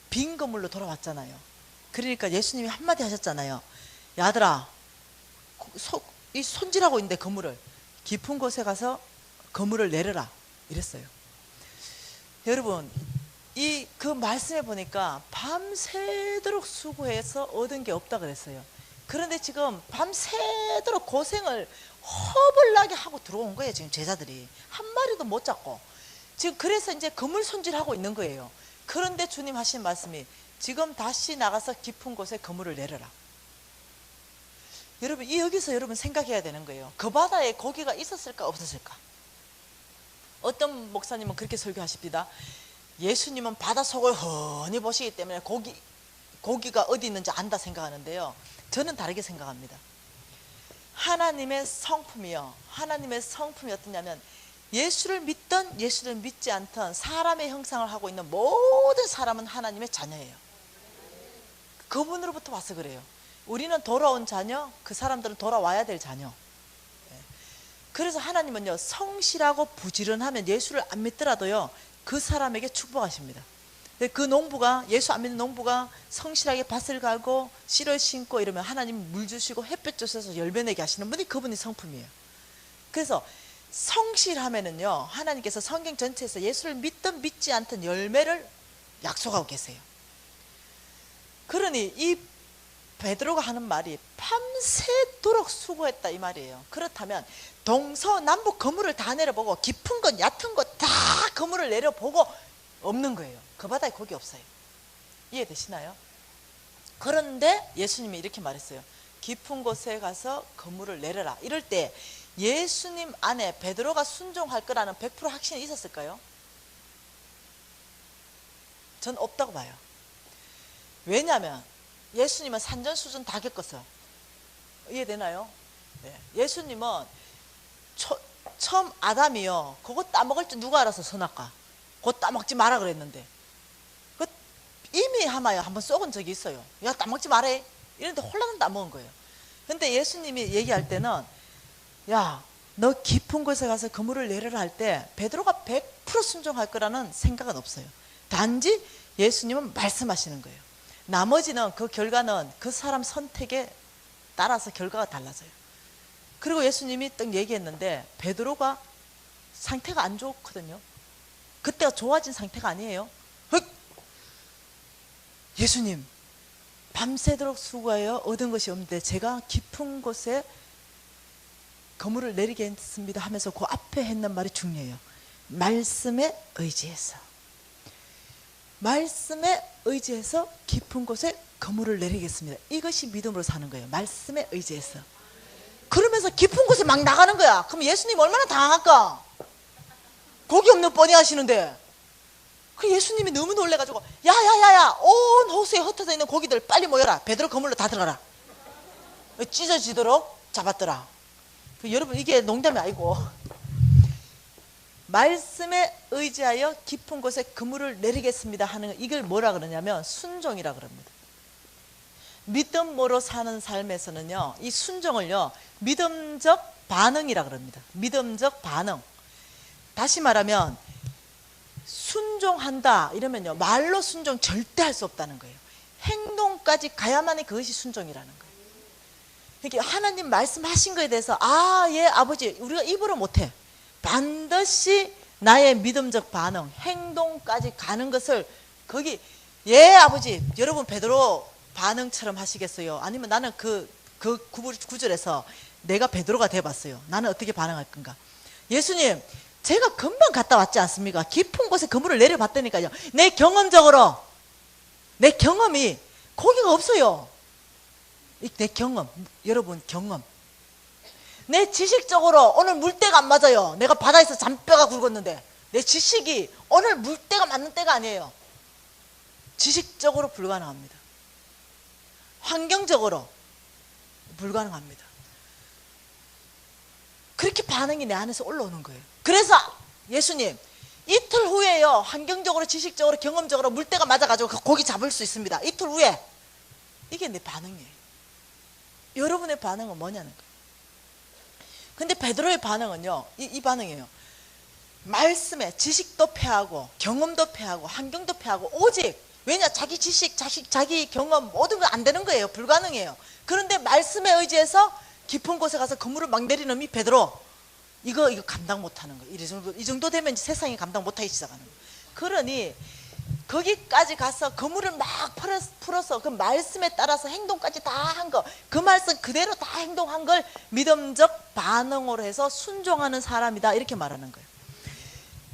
빈 그물로 돌아왔잖아요. 그러니까 예수님이 한마디 하셨잖아요. 야들아, 이 손질하고 있는데 그물을 깊은 곳에 가서 그물을 내려라 이랬어요. 여러분, 그 말씀에 보니까 밤새도록 수고해서 얻은 게 없다 그랬어요. 그런데 지금 밤새도록 고생을 허벌나게 하고 들어온 거예요. 지금 제자들이 한 마리도 못 잡고 지금 그래서 이제 그물 손질하고 있는 거예요. 그런데 주님 하신 말씀이 지금 다시 나가서 깊은 곳에 그물을 내려라. 여러분, 여기서 여러분 생각해야 되는 거예요. 그 바다에 고기가 있었을까 없었을까? 어떤 목사님은 그렇게 설교하십니다. 예수님은 바닷속을 훤히 보시기 때문에 고기가 어디 있는지 안다 생각하는데요, 저는 다르게 생각합니다. 하나님의 성품이요, 하나님의 성품이 어떠냐면 예수를 믿든 예수를 믿지 않든 사람의 형상을 하고 있는 모든 사람은 하나님의 자녀예요. 그분으로부터 와서 그래요. 우리는 돌아온 자녀, 그 사람들은 돌아와야 될 자녀. 그래서 하나님은요, 성실하고 부지런하면 예수를 안 믿더라도요 그 사람에게 축복하십니다. 그 농부가, 예수 안 믿는 농부가 성실하게 밭을 갈고 씨를 심고 이러면 하나님 물 주시고 햇볕 주셔서 열매 내게 하시는 분이 그분이 성품이에요. 그래서 성실하면은요, 하나님께서 성경 전체에서 예수를 믿든 믿지 않든 열매를 약속하고 계세요. 그러니 이 베드로가 하는 말이 밤새도록 수고했다 이 말이에요. 그렇다면 동서남북 그물을 다 내려보고 깊은 건 얕은 것 다 그물을 내려보고 없는 거예요. 그 바다에 고기 없어요. 이해되시나요? 그런데 예수님이 이렇게 말했어요. 깊은 곳에 가서 그물을 내려라. 이럴 때 예수님 안에 베드로가 순종할 거라는 100% 확신이 있었을까요? 전 없다고 봐요. 왜냐하면 예수님은 산전수전 다 겪었어요. 이해되나요? 네. 예수님은 처음 아담이요, 그거 따먹을 줄 누가 알아서 선악과 그거 따먹지 마라 그랬는데, 그 이미 하마요 한번 쏘은 적이 있어요. 야, 따먹지 말해 이런데 홀라는 따먹은 거예요. 근데 예수님이 얘기할 때는, 야, 너 깊은 곳에 가서 그물을 내려라 할 때 베드로가 100% 순종할 거라는 생각은 없어요. 단지 예수님은 말씀하시는 거예요. 나머지는 그 결과는 그 사람 선택에 따라서 결과가 달라져요. 그리고 예수님이 딱 얘기했는데 베드로가 상태가 안 좋거든요. 그때가 좋아진 상태가 아니에요. 예수님, 밤새도록 수고하여 얻은 것이 없는데 제가 깊은 곳에 그물을 내리겠습니다 하면서 그 앞에 했는 말이 중요해요. 말씀에 의지해서, 말씀에 의지해서 깊은 곳에 그물을 내리겠습니다. 이것이 믿음으로 사는 거예요. 말씀에 의지해서. 그러면서 깊은 곳에 막 나가는 거야. 그럼 예수님 얼마나 당황할까? 고기 없는 뻔히 하시는데. 그 예수님이 너무 놀래가지고, 야야야야, 온 호수에 흩어져 있는 고기들 빨리 모여라. 베드로 그물로 다 들어가라. 찢어지도록 잡았더라. 여러분, 이게 농담이 아니고, 말씀에 의지하여 깊은 곳에 그물을 내리겠습니다 하는 거, 이걸 뭐라 그러냐면 순종이라 그럽니다. 믿음으로 사는 삶에서는요, 이 순종을요, 믿음적 반응이라 그럽니다. 믿음적 반응. 다시 말하면 순종한다 이러면요, 말로 순종 절대 할 수 없다는 거예요. 행동까지 가야만이 그것이 순종이라는 거예요. 그러니까 하나님 말씀하신 거에 대해서, 아, 예, 아버지, 우리가 입으로 못해. 반드시 나의 믿음적 반응, 행동까지 가는 것을 거기, 예, 아버지, 여러분 베드로 반응처럼 하시겠어요? 아니면 나는 그 구절에서 내가 베드로가 돼봤어요. 나는 어떻게 반응할 건가? 예수님, 제가 금방 갔다 왔지 않습니까? 깊은 곳에 그물을 내려봤다니까요. 내 경험적으로, 내 경험이 고기가 없어요. 내 경험, 여러분 경험. 내 지식적으로 오늘 물때가 안 맞아요. 내가 바다에서 잔뼈가 굵었는데 내 지식이 오늘 물때가 맞는 때가 아니에요. 지식적으로 불가능합니다. 환경적으로 불가능합니다. 그렇게 반응이 내 안에서 올라오는 거예요. 그래서 예수님, 이틀 후에요, 환경적으로, 지식적으로, 경험적으로 물때가 맞아가지고 고기 잡을 수 있습니다. 이틀 후에. 이게 내 반응이에요. 여러분의 반응은 뭐냐는 거예요. 근데 베드로의 반응은요, 이 반응이에요. 말씀에 지식도 패하고 경험도 패하고 환경도 패하고, 오직, 왜냐, 자기 지식, 자기 경험 모든 거 안 되는 거예요. 불가능해요. 그런데 말씀에 의지해서 깊은 곳에 가서 그물을 막 내리는 놈이 베드로. 이거 감당 못하는 거예요. 이 정도 되면 세상이 감당 못하기 시작하는 거예요. 그러니 거기까지 가서 그물을 막 풀어서 그 말씀에 따라서 행동까지 다 한 거, 그 말씀 그대로 다 행동한 걸 믿음적 반응으로 해서 순종하는 사람이다, 이렇게 말하는 거예요.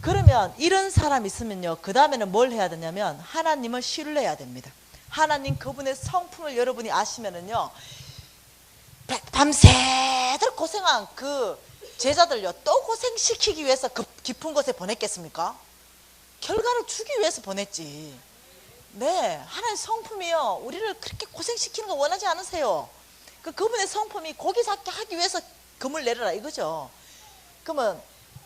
그러면 이런 사람이 있으면요, 그 다음에는 뭘 해야 되냐면 하나님을 신뢰해야 됩니다. 하나님 그분의 성품을 여러분이 아시면은요, 밤새도록 고생한 그 제자들요, 또 고생시키기 위해서 깊은 곳에 보냈겠습니까? 결과를 주기 위해서 보냈지. 네, 하나님 성품이요, 우리를 그렇게 고생시키는 거 원하지 않으세요. 그분의 성품이 고기 잡게 하기 위해서 그물 내려라 이거죠. 그러면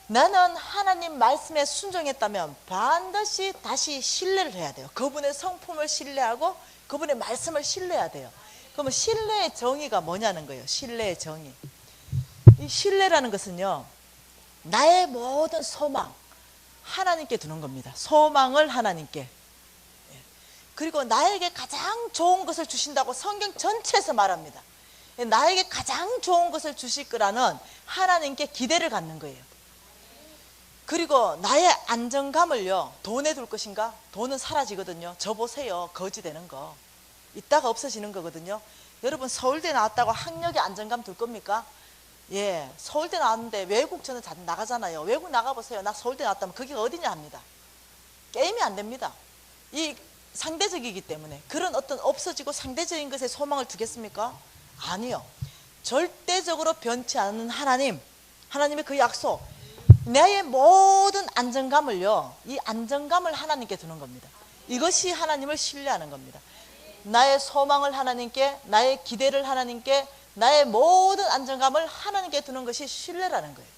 나는 하나님 말씀에 순종했다면 반드시 다시 신뢰를 해야 돼요. 그분의 성품을 신뢰하고 그분의 말씀을 신뢰해야 돼요. 그러면 신뢰의 정의가 뭐냐는 거예요. 신뢰의 정의. 이 신뢰라는 것은요, 나의 모든 소망 하나님께 두는 겁니다. 소망을 하나님께. 그리고 나에게 가장 좋은 것을 주신다고 성경 전체에서 말합니다. 나에게 가장 좋은 것을 주실 거라는 하나님께 기대를 갖는 거예요. 그리고 나의 안정감을요, 돈에 둘 것인가? 돈은 사라지거든요. 저 보세요, 거지 되는 거. 이따가 없어지는 거거든요. 여러분, 서울대 나왔다고 학력에 안정감 둘 겁니까? 예, 서울대 나왔는데 외국 저는 나가잖아요. 외국 나가보세요. 나 서울대 나왔다면 거기가 어디냐 합니다. 게임이 안 됩니다. 이 상대적이기 때문에. 그런 어떤 없어지고 상대적인 것에 소망을 두겠습니까? 아니요. 절대적으로 변치 않는 하나님, 하나님의 그 약속, 나의 모든 안정감을요, 이 안정감을 하나님께 두는 겁니다. 이것이 하나님을 신뢰하는 겁니다. 나의 소망을 하나님께, 나의 기대를 하나님께, 나의 모든 안정감을 하나님께 두는 것이 신뢰라는 거예요.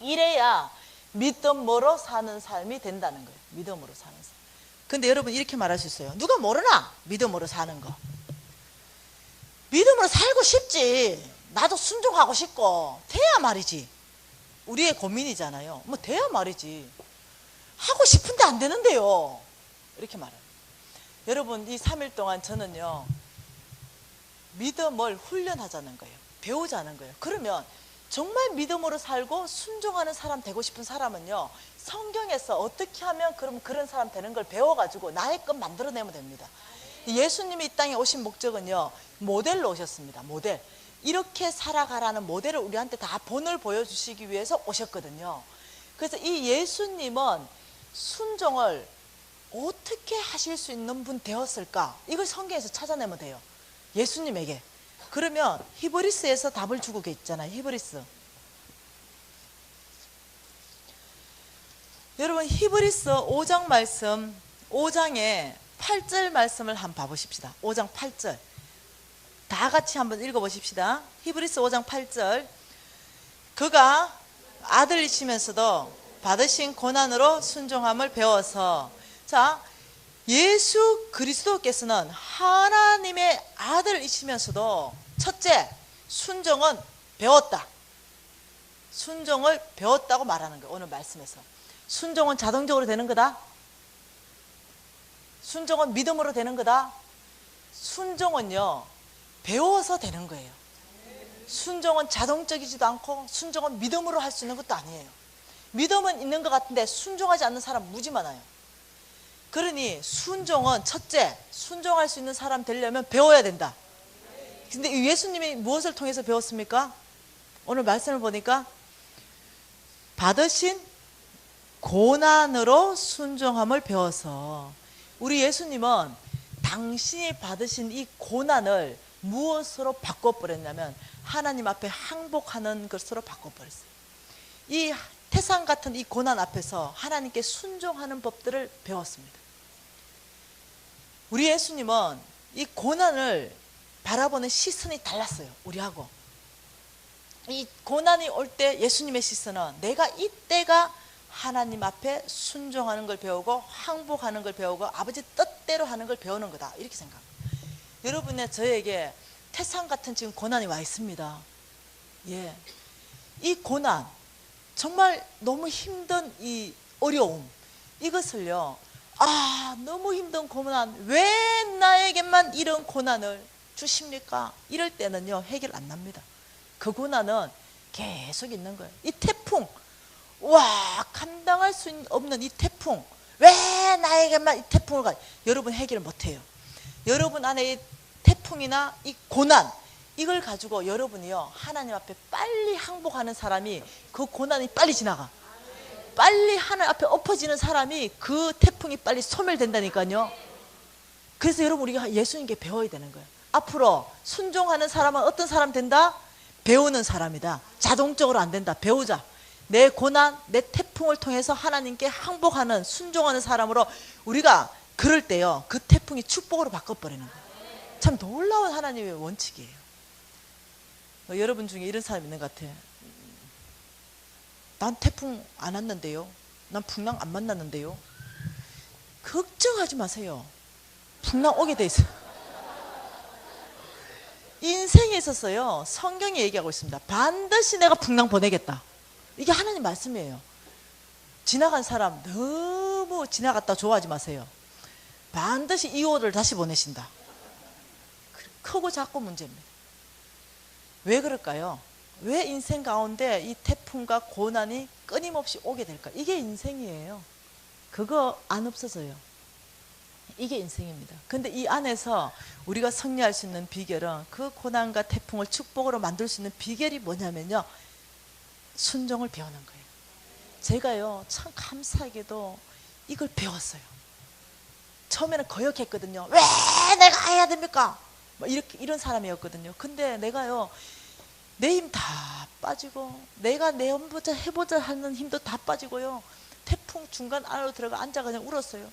이래야 믿음으로 사는 삶이 된다는 거예요. 믿음으로 사는 삶. 근데 여러분 이렇게 말할 수 있어요. 누가 모르나? 믿음으로 사는 거. 믿음으로 살고 싶지. 나도 순종하고 싶고 돼야 말이지. 우리의 고민이잖아요. 뭐 돼야 말이지. 하고 싶은데 안 되는데요. 이렇게 말해요. 여러분 이 3일 동안 저는요 믿음을 훈련하자는 거예요. 배우자는 거예요. 그러면 정말 믿음으로 살고 순종하는 사람 되고 싶은 사람은요 성경에서 어떻게 하면 그런 사람 되는 걸 배워가지고 나의 것 만들어내면 됩니다. 예수님이 이 땅에 오신 목적은요 모델로 오셨습니다. 모델. 이렇게 살아가라는 모델을 우리한테 다 본을 보여주시기 위해서 오셨거든요. 그래서 이 예수님은 순종을 어떻게 하실 수 있는 분 되었을까? 이걸 성경에서 찾아내면 돼요. 예수님에게. 그러면 히브리스에서 답을 주고 있잖아요. 히브리스. 여러분 히브리스 5장 말씀 5장에 8절 말씀을 한번 봐보십시다. 5장 8절 다 같이 한번 읽어보십시다. 히브리스 5장 8절 그가 아들이시면서도 받으신 고난으로 순종함을 배워서 자 예수 그리스도께서는 하나님의 아들이시면서도 첫째 순종은 배웠다. 순종을 배웠다고 말하는 거예요. 오늘 말씀에서 순종은 자동적으로 되는 거다. 순종은 믿음으로 되는 거다. 순종은요 배워서 되는 거예요. 순종은 자동적이지도 않고 순종은 믿음으로 할 수 있는 것도 아니에요. 믿음은 있는 것 같은데 순종하지 않는 사람 무지 많아요. 그러니 순종은 첫째 순종할 수 있는 사람 되려면 배워야 된다. 근데 예수님이 무엇을 통해서 배웠습니까? 오늘 말씀을 보니까 받으신 고난으로 순종함을 배워서 우리 예수님은 당신이 받으신 이 고난을 무엇으로 바꿔버렸냐면 하나님 앞에 항복하는 것으로 바꿔버렸어요. 이 태산 같은 이 고난 앞에서 하나님께 순종하는 법들을 배웠습니다. 우리 예수님은 이 고난을 바라보는 시선이 달랐어요. 우리하고. 이 고난이 올 때 예수님의 시선은 내가 이때가 하나님 앞에 순종하는 걸 배우고 항복하는 걸 배우고 아버지 뜻대로 하는 걸 배우는 거다. 이렇게 생각합니다. 여러분의 저에게 태산 같은 지금 고난이 와 있습니다. 예, 이 고난 정말 너무 힘든 이 어려움 이것을요 너무 힘든 고난 왜 나에게만 이런 고난을 주십니까? 이럴 때는요 해결 안 납니다. 그 고난은 계속 있는 거예요. 이 태풍 감당할 수 없는 이 태풍 왜 나에게만 이 태풍을 여러분 해결 못해요. 여러분 안에 이 태풍이나 이 고난 이걸 가지고 여러분이요 하나님 앞에 빨리 항복하는 사람이 그 고난이 빨리 지나가. 빨리 하나님 앞에 엎어지는 사람이 그 태풍이 빨리 소멸된다니까요. 그래서 여러분 우리가 예수님께 배워야 되는 거예요. 앞으로 순종하는 사람은 어떤 사람 된다? 배우는 사람이다. 자동적으로 안 된다. 배우자. 내 고난, 내 태풍을 통해서 하나님께 항복하는 순종하는 사람으로 우리가 그럴 때요 그 태풍이 축복으로 바꿔버리는 거예요. 참 놀라운 하나님의 원칙이에요. 여러분 중에 이런 사람 있는 것 같아. 난 태풍 안 왔는데요. 난 풍랑 안 만났는데요. 걱정하지 마세요. 풍랑 오게 돼 있어요. 인생에 있어서요 성경이 얘기하고 있습니다. 반드시 내가 풍랑 보내겠다. 이게 하나님 말씀이에요. 지나간 사람 너무 지나갔다 좋아하지 마세요. 반드시 2호를 다시 보내신다. 크고 작고 문제입니다. 왜 그럴까요? 왜 인생 가운데 이 태풍과 고난이 끊임없이 오게 될까? 이게 인생이에요. 그거 안 없어져요. 이게 인생입니다. 근데 이 안에서 우리가 승리할 수 있는 비결은 그 고난과 태풍을 축복으로 만들 수 있는 비결이 뭐냐면요 순종을 배우는 거예요. 제가요 참 감사하게도 이걸 배웠어요. 처음에는 거역했거든요. 왜 내가 해야 됩니까? 이런 사람이었거든요. 근데 내가요 내 힘 다 빠지고 내가 내 해보자 하는 힘도 다 빠지고요 태풍 중간 안으로 들어가 앉아 그냥 울었어요.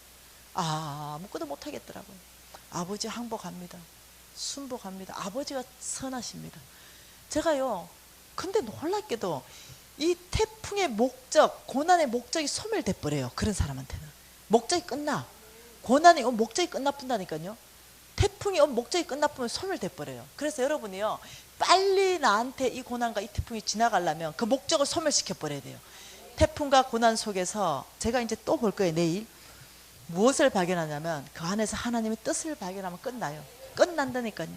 아무것도 못하겠더라고요. 아버지 항복합니다. 순복합니다. 아버지가 선하십니다. 제가요 근데 놀랍게도 이 태풍의 목적, 고난의 목적이 소멸돼 버려요. 그런 사람한테는 목적이 끝나. 고난이 목적이 끝나뿐다니까요. 태풍이 목적이 끝나쁘면 소멸돼 버려요. 그래서 여러분이요, 빨리 나한테 이 고난과 이 태풍이 지나가려면 그 목적을 소멸시켜 버려야 돼요. 태풍과 고난 속에서 제가 이제 또 볼 거예요. 내일 무엇을 발견하냐면 그 안에서 하나님의 뜻을 발견하면 끝나요. 끝난다니까요.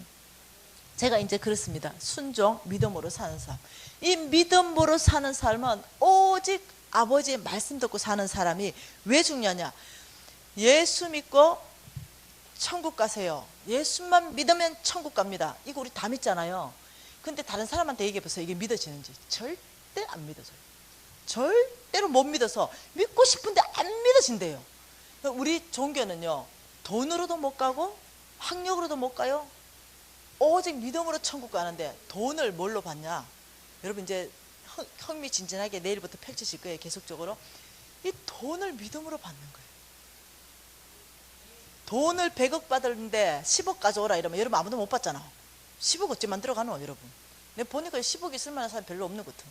제가 이제 그렇습니다. 순종, 믿음으로 사는 삶. 이 믿음으로 사는 삶은 오직 아버지의 말씀 듣고 사는 사람이 왜 중요하냐? 예수 믿고 천국 가세요. 예수만 믿으면 천국 갑니다. 이거 우리 다 믿잖아요. 근데 다른 사람한테 얘기해 보세요. 이게 믿어지는지. 절대 안 믿어져요. 절대로 못 믿어서 믿고 싶은데 안 믿어진대요. 우리 종교는요, 돈으로도 못 가고 학력으로도 못 가요. 오직 믿음으로 천국 가는데 돈을 뭘로 받냐? 여러분 이제 흥미진진하게 내일부터 펼치실 거예요. 계속적으로 이 돈을 믿음으로 받는 거예요. 돈을 100억 받았는데 10억 가져오라 이러면 여러분 아무도 못 받잖아. 10억 어찌만 들어가노 여러분. 내가 보니까 10억이 있을 만한 사람 별로 없는 것 같아.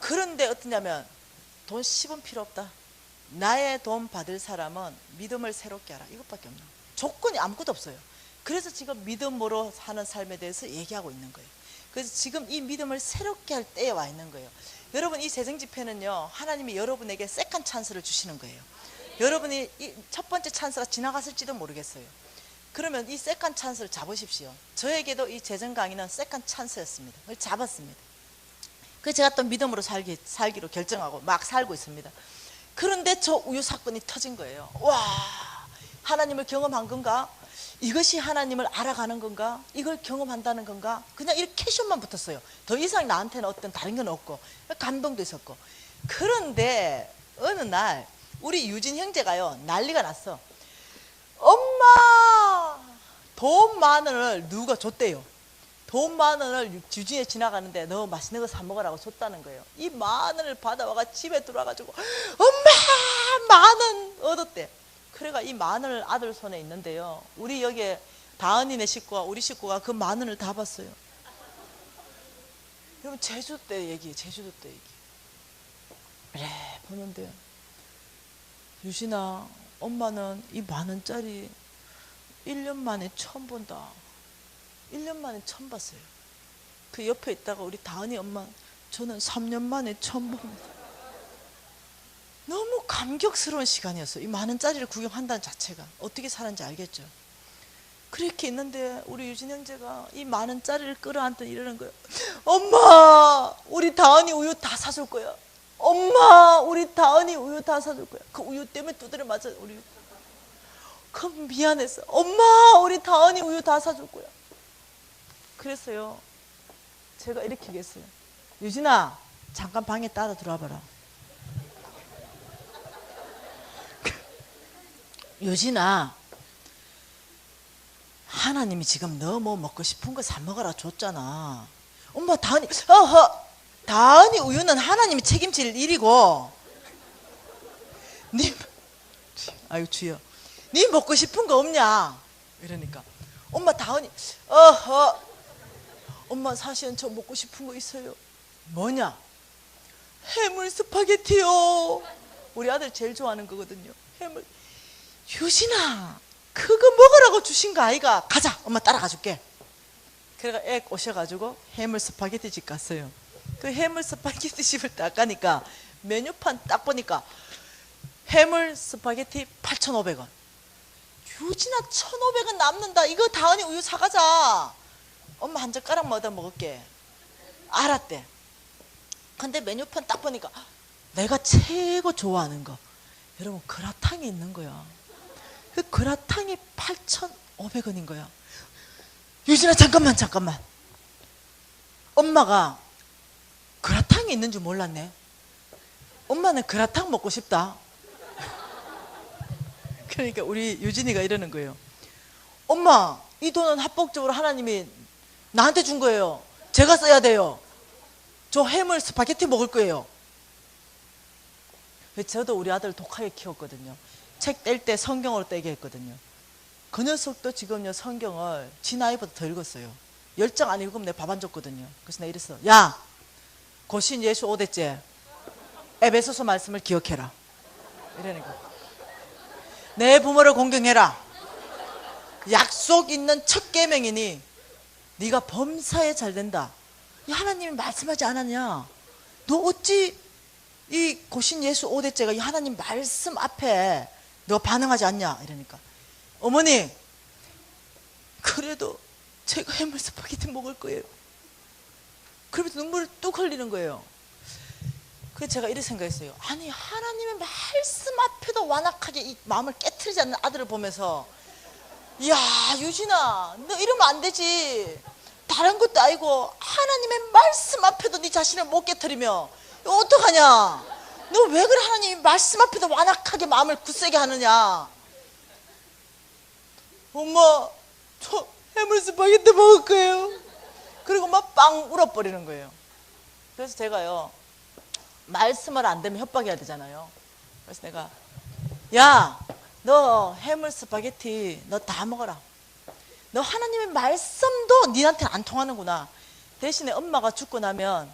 그런데 어떠냐면 돈 10원 필요 없다. 나의 돈 받을 사람은 믿음을 새롭게 하라. 이것밖에 없나. 조건이 아무것도 없어요. 그래서 지금 믿음으로 사는 삶에 대해서 얘기하고 있는 거예요. 그래서 지금 이 믿음을 새롭게 할 때에 와 있는 거예요. 여러분 이 재정 집회는요, 하나님이 여러분에게 세컨 찬스를 주시는 거예요. 여러분이 이 첫 번째 찬스가 지나갔을지도 모르겠어요. 그러면 이 세컨 찬스를 잡으십시오. 저에게도 이 재정 강의는 세컨 찬스였습니다. 그걸 잡았습니다. 그래서 제가 또 믿음으로 살기로 결정하고 막 살고 있습니다. 그런데 저 우유 사건이 터진 거예요. 와, 하나님을 경험한 건가? 이것이 하나님을 알아가는 건가? 이걸 경험한다는 건가? 그냥 이렇게 캐션만 붙었어요. 더 이상 나한테는 어떤 다른 건 없고 감동도 있었고. 그런데 어느 날 우리 유진 형제가요, 난리가 났어. 엄마, 돈 10,000원을 누가 줬대요. 돈 10,000원을 유진에 지나가는데 너 맛있는 거 사 먹으라고 줬다는 거예요. 이 10,000원을 받아와가 집에 들어와가지고 엄마 10,000원 얻었대. 그래가 이 10,000원을 아들 손에 있는데요, 우리 여기에 다은이네 식구와 우리 식구가 그 10,000원을 다 봤어요. 여러분 제주도 때 얘기예요. 제주도 때 얘기. 그래 보는데, 유진아, 엄마는 이 10,000원짜리 1년 만에 처음 본다. 1년 만에 처음 봤어요. 그 옆에 있다가 우리 다은이 엄마, 저는 3년 만에 처음 봅니다. 너무 감격스러운 시간이었어요. 이 10,000원짜리를 구경한다는 자체가. 어떻게 사는지 알겠죠. 그렇게 있는데 우리 유진 형제가 이 10,000원짜리를 끌어안더니 이러는 거예요. 엄마, 우리 다은이 우유 다 사줄 거야. 엄마, 우리 다은이 우유 다 사줄 거야. 그 우유 때문에 두드려 맞아. 우리 그럼 미안했어. 엄마, 우리 다은이 우유 다 사줄 거야. 그래서요, 제가 이렇게 얘기했어요. 유진아, 잠깐 방에 따라 들어와 봐라. 유진아, 하나님이 지금 너 뭐 먹고 싶은 거 사 먹어라 줬잖아. 엄마, 다은이 우유는 하나님이 책임질 일이고, 아유 주여, 니 먹고 싶은 거 없냐? 이러니까 엄마, 다은이 엄마, 사실은 저 먹고 싶은 거 있어요. 뭐냐? 해물 스파게티요. 우리 아들 제일 좋아하는 거거든요. 해물. 유진아, 그거 먹으라고 주신 거 아이가? 가자, 엄마 따라가 줄게. 그래가 애 오셔가지고 해물 스파게티 집 갔어요. 그 해물 스파게티 집을 딱 가니까 메뉴판 딱 보니까 해물 스파게티 8,500원. 유진아, 1,500원 남는다. 이거 다은이 우유 사가자. 엄마 한 젓가락 얻어 먹을게. 알았대. 근데 메뉴판 딱 보니까 내가 최고 좋아하는 거, 여러분, 그라탕이 있는 거야. 그 그라탕이 8,500원인 거야. 유진아, 잠깐만. 엄마가 그라탕이 있는 줄 몰랐네. 엄마는 그라탕 먹고 싶다. 그러니까 우리 유진이가 이러는 거예요. 엄마, 이 돈은 합법적으로 하나님이 나한테 준 거예요. 제가 써야 돼요. 저 해물 스파게티 먹을 거예요. 저도 우리 아들 독하게 키웠거든요. 책 뗄 때 성경으로 떼게 했거든요. 그 녀석도 지금요 성경을 지 나이보다 더 읽었어요. 10장 안 읽으면 내가 밥 안 줬거든요. 그래서 내가 이랬어. 야, 고신 예수 5대째 에베소서 말씀을 기억해라. 이러니까 내 부모를 공경해라. 약속 있는 첫 계명이니 네가 범사에 잘 된다. 이 하나님이 말씀하지 않았냐? 너 어찌 이 고신 예수 5대째가 이 하나님 말씀 앞에 너 반응하지 않냐? 이러니까 어머니 그래도 제가 해물 스파게티 먹을 거예요. 그러면서 눈물을 뚝 흘리는 거예요. 그래서 제가 이렇게 생각했어요. 아니 하나님의 말씀 앞에도 완악하게 이 마음을 깨트리지 않는 아들을 보면서 야 유진아 너 이러면 안 되지. 다른 것도 아니고 하나님의 말씀 앞에도 네 자신을 못 깨트리며 어떡하냐. 너 왜 그래 하나님의 말씀 앞에도 완악하게 마음을 굳세게 하느냐. 엄마 저 해물 스파게티 먹을 거예요. 그리고 막 빵 울어버리는 거예요. 그래서 제가요 말씀을 안 되면 협박해야 되잖아요. 그래서 내가 야 너 해물 스파게티 너 다 먹어라. 너 하나님의 말씀도 니한테는 안 통하는구나. 대신에 엄마가 죽고 나면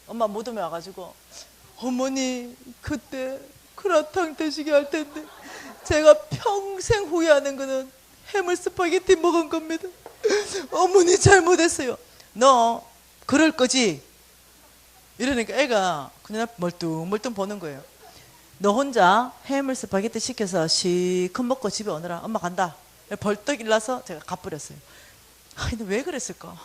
엄마 무덤에 와가지고 어머니 그때 그라탕 드시게 할 텐데 제가 평생 후회하는 거는 해물 스파게티 먹은 겁니다. 어머니 잘못했어요. 너 그럴 거지? 이러니까 애가 그냥 멀뚱멀뚱 보는 거예요. 너 혼자 해물 스파게티 시켜서 시컷 먹고 집에 오느라 엄마 간다. 벌떡 일어나서 제가 가버렸어요. 아니 왜 그랬을까?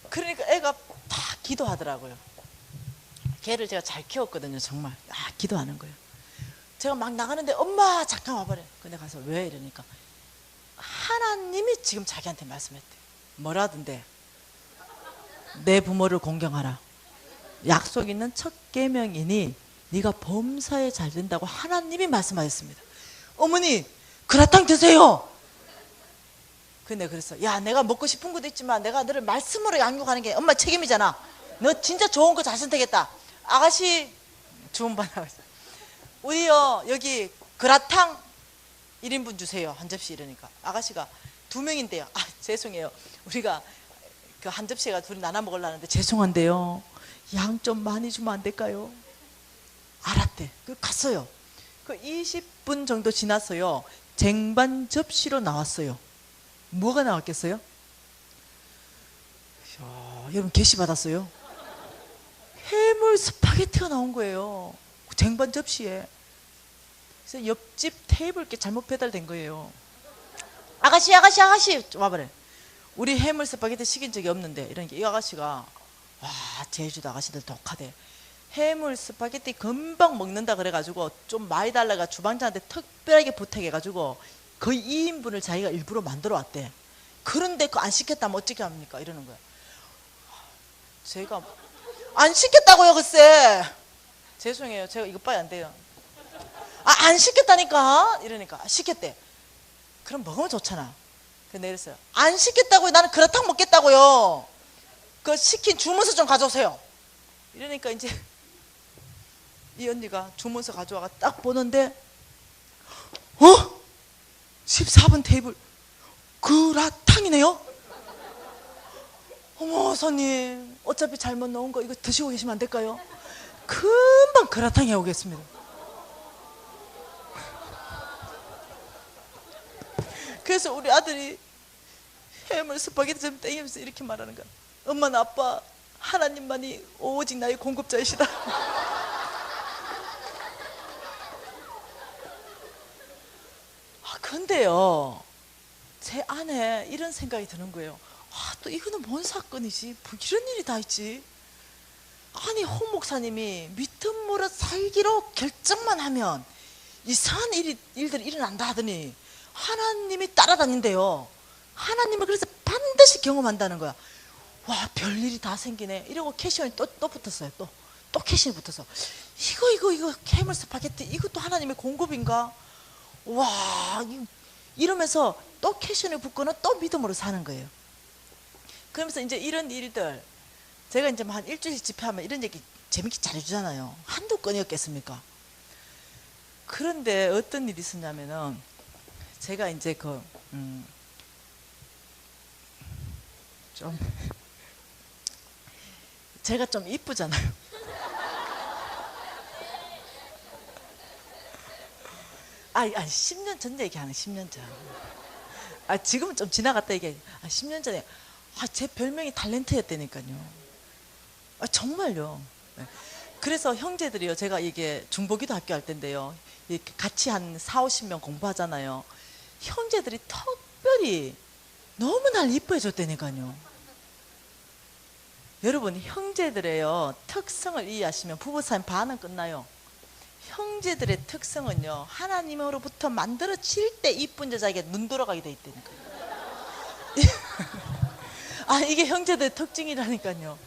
그러니까 애가 다 기도하더라고요. 걔를 제가 잘 키웠거든요. 정말 기도하는 거예요. 제가 막 나가는데 엄마 잠깐 와버려. 근데 가서 왜 이러니까 하나님이 지금 자기한테 말씀했대요. 뭐라던데 내 부모를 공경하라. 약속 있는 첫 계명이니 네가 범사에 잘 된다고 하나님이 말씀하셨습니다. 어머니 그라탕 드세요. 근데 그래서 야 내가 먹고 싶은 것도 있지만 내가 너를 말씀으로 양육하는 게 엄마 책임이잖아. 너 진짜 좋은 거 잘 선택했다. 아가씨 주문 받아. 우리요 여기 그라탕 1인분 주세요. 한 접시. 이러니까 아가씨가 2명인데요. 죄송해요. 우리가 그 한 접시가 둘이 나눠 먹으려는데 죄송한데요. 양 좀 많이 주면 안 될까요? 알았대. 그 갔어요. 그 20분 정도 지났어요. 쟁반 접시로 나왔어요. 뭐가 나왔겠어요? 이야, 여러분 계시 받았어요? 해물 스파게티가 나온 거예요. 쟁반 접시에. 그래서 옆집 테이블께 잘못 배달된 거예요. 아가씨 와봐래. 우리 해물 스파게티 시킨 적이 없는데 이러니까 이 아가씨가 와 제주도 아가씨들 독하대. 해물 스파게티 금방 먹는다 그래가지고 좀 많이 달라가 주방장한테 특별하게 부탁해가지고 거의 2인분을 자기가 일부러 만들어 왔대. 그런데 그거 안 시켰다면 어떻게 합니까? 이러는 거야. 제가 안 시켰다고요 글쎄. 죄송해요. 제가 이것 봐야 안 돼요. 안 시켰다니까. 이러니까 시켰대. 그럼 먹으면 좋잖아. 근데 이랬어요. 안 시켰다고요. 나는 그라탕 먹겠다고요. 그 시킨 주문서 좀 가져오세요. 이러니까 이제 이 언니가 주문서 가져와가 딱 보는데 14번 테이블 그라탕이네요. 어머 손님 어차피 잘못 넣은 거 이거 드시고 계시면 안 될까요? 금방 그라탕 해오겠습니다. 그래서 우리 아들이 해물 스파게티 좀 땡기면서 이렇게 말하는 거야. 엄마나 아빠 하나님만이 오직 나의 공급자이시다. 근데요 제 안에 이런 생각이 드는 거예요. 또 이거는 뭔 사건이지? 뭐 이런 일이 다 있지? 아니 홍 목사님이 믿음 무릇 살기로 결정만 하면 이상한 일들이 일어난다 하더니 하나님이 따라다닌대요. 하나님을 그래서 반드시 경험한다는 거야. 와 별일이 다 생기네. 이러고 캐시언이 또 붙었어요. 또 캐시언이 붙어서 이거 해물 스파게티 이것도 하나님의 공급인가? 와 이러면서 또 캐시언이 붙고는 또 믿음으로 사는 거예요. 그러면서 이제 이런 일들 제가 이제 한 일주일씩 집회하면 이런 얘기 재밌게 잘해주잖아요. 한두 건이었겠습니까? 그런데 어떤 일이 있었냐면은 제가 이제 좀 제가 좀 이쁘잖아요. 아니 10년 전 얘기하는 10년 전. 지금은 좀 지나갔다 얘기해. 10년 전에 제 별명이 탤런트였다니까요. 정말요. 네. 그래서 형제들이요, 제가 이게 중보기도 학교 할 때인데요, 이렇게 같이 한 4, 50명 공부하잖아요. 형제들이 특별히 너무 날 이뻐해 줬다니까요. 여러분, 형제들의요 특성을 이해하시면 부부싸움 반은 끝나요. 형제들의 특성은요, 하나님으로부터 만들어질 때 이쁜 여자에게 눈 돌아가게 돼 있다니까요. 이게 형제들의 특징이라니까요.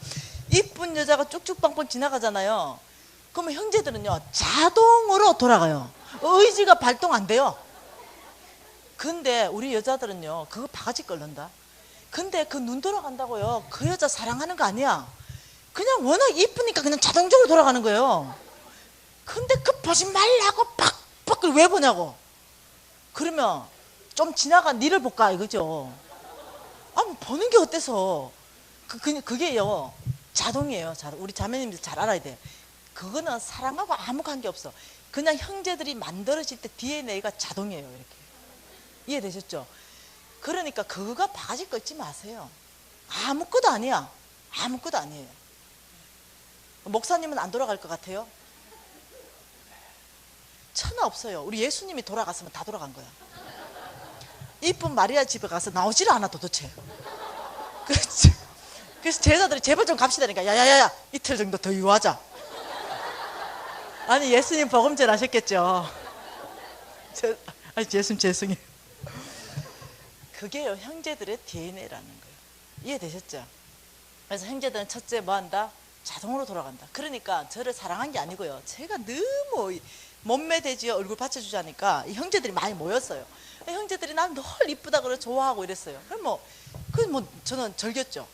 이쁜 여자가 쭉쭉빵빵 지나가잖아요. 그러면 형제들은요 자동으로 돌아가요. 의지가 발동 안 돼요. 근데 우리 여자들은요 그거 바가지 끓는다. 근데 그 눈 돌아간다고요 그 여자 사랑하는 거 아니야. 그냥 워낙 이쁘니까 그냥 자동적으로 돌아가는 거예요. 근데 그 보지 말라고 팍팍 왜 보냐고. 그러면 좀 지나간 니를 볼까 이거죠. 뭐 보는 게 어때서. 그게요 자동이에요. 우리 자매님들 잘 알아야 돼. 그거는 사랑하고 아무 관계 없어. 그냥 형제들이 만들어질 때 DNA가 자동이에요. 이렇게 이해되셨죠? 그러니까 그거가 바가지 꺾지 마세요. 아무것도 아니야. 아무것도 아니에요. 목사님은 안 돌아갈 것 같아요? 천하 없어요. 우리 예수님이 돌아갔으면 다 돌아간 거야. 이쁜 마리아 집에 가서 나오질 않아 도대체. 그렇지. 그래서 제자들이 제발 좀 갑시다니까. 야야야야 이틀 정도 더 유하자. 아니 예수님 복음질 하셨겠죠. 예수님 죄송해요. 그게요 형제들의 DNA라는 거예요. 이해되셨죠? 그래서 형제들은 첫째 뭐 한다? 자동으로 돌아간다. 그러니까 저를 사랑한 게 아니고요, 제가 너무 몸매 대지에 얼굴 받쳐주자니까 이 형제들이 많이 모였어요. 형제들이 난 널 이쁘다 그래 좋아하고 이랬어요. 그럼 저는 즐겼죠.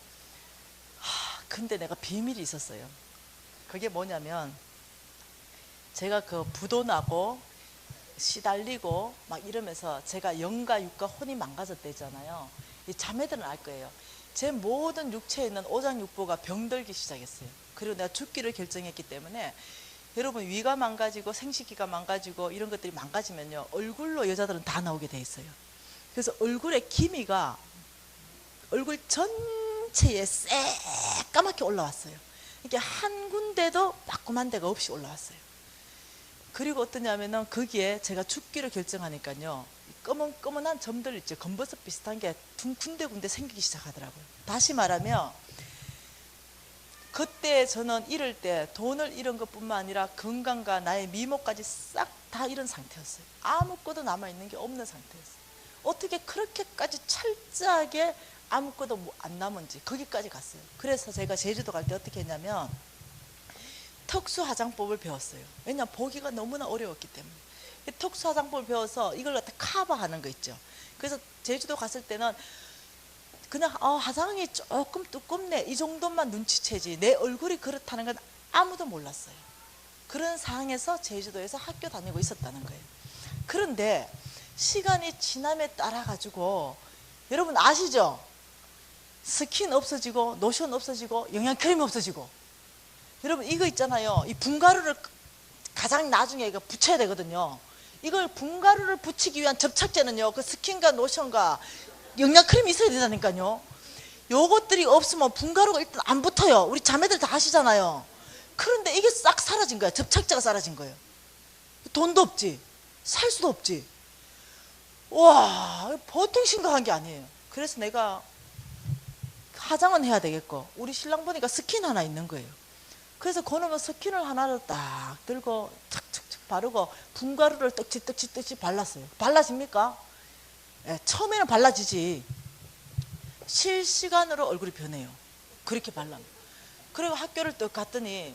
근데 내가 비밀이 있었어요. 그게 뭐냐면 제가 그 부도 나고 시달리고 막 이러면서 제가 영과 육과 혼이 망가졌대잖아요. 이 자매들은 알 거예요. 제 모든 육체에 있는 오장육부가 병들기 시작했어요. 그리고 내가 죽기를 결정했기 때문에 여러분 위가 망가지고 생식기가 망가지고 이런 것들이 망가지면요 얼굴로 여자들은 다 나오게 돼 있어요. 그래서 얼굴에 기미가 얼굴 전체에 새까맣게 올라왔어요. 이게 한 군데도 빠끔한 데가 없이 올라왔어요. 그리고 어떠냐면은 거기에 제가 죽기를 결정하니까요 검은한 점들 있죠. 검버섯 비슷한 게 군데군데 생기기 시작하더라고요. 다시 말하면 그때 저는 잃을 때 돈을 잃은 것뿐만 아니라 건강과 나의 미모까지 싹 다 잃은 상태였어요. 아무것도 남아있는 게 없는 상태였어요. 어떻게 그렇게까지 철저하게 아무것도 안 남은지 거기까지 갔어요. 그래서 제가 제주도 갈 때 어떻게 했냐면 특수 화장법을 배웠어요. 왜냐하면 보기가 너무나 어려웠기 때문에. 특수 화장법을 배워서 이걸 갖다 커버하는 거 있죠. 그래서 제주도 갔을 때는 그냥 화장이 조금 두껍네 이 정도만 눈치채지 내 얼굴이 그렇다는 건 아무도 몰랐어요. 그런 상황에서 제주도에서 학교 다니고 있었다는 거예요. 그런데 시간이 지남에 따라 가지고 여러분 아시죠? 스킨 없어지고 노션 없어지고 영양크림이 없어지고. 여러분 이거 있잖아요. 이 분가루를 가장 나중에 이거 붙여야 되거든요. 이걸 분가루를 붙이기 위한 접착제는요 그 스킨과 노션과 영양크림이 있어야 된다니까요. 요것들이 없으면 분가루가 일단 안 붙어요. 우리 자매들 다 아시잖아요. 그런데 이게 싹 사라진 거야. 접착제가 사라진 거예요. 돈도 없지 살 수도 없지. 와 보통 심각한 게 아니에요. 그래서 내가 화장은 해야 되겠고 우리 신랑 보니까 스킨 하나 있는 거예요. 그래서 그놈의 스킨을 하나를 딱 들고 착착착 바르고 분가루를 떡지 발랐어요. 발라집니까? 네, 처음에는 발라지지 실시간으로 얼굴이 변해요. 그렇게 발라면. 그리고 학교를 또 갔더니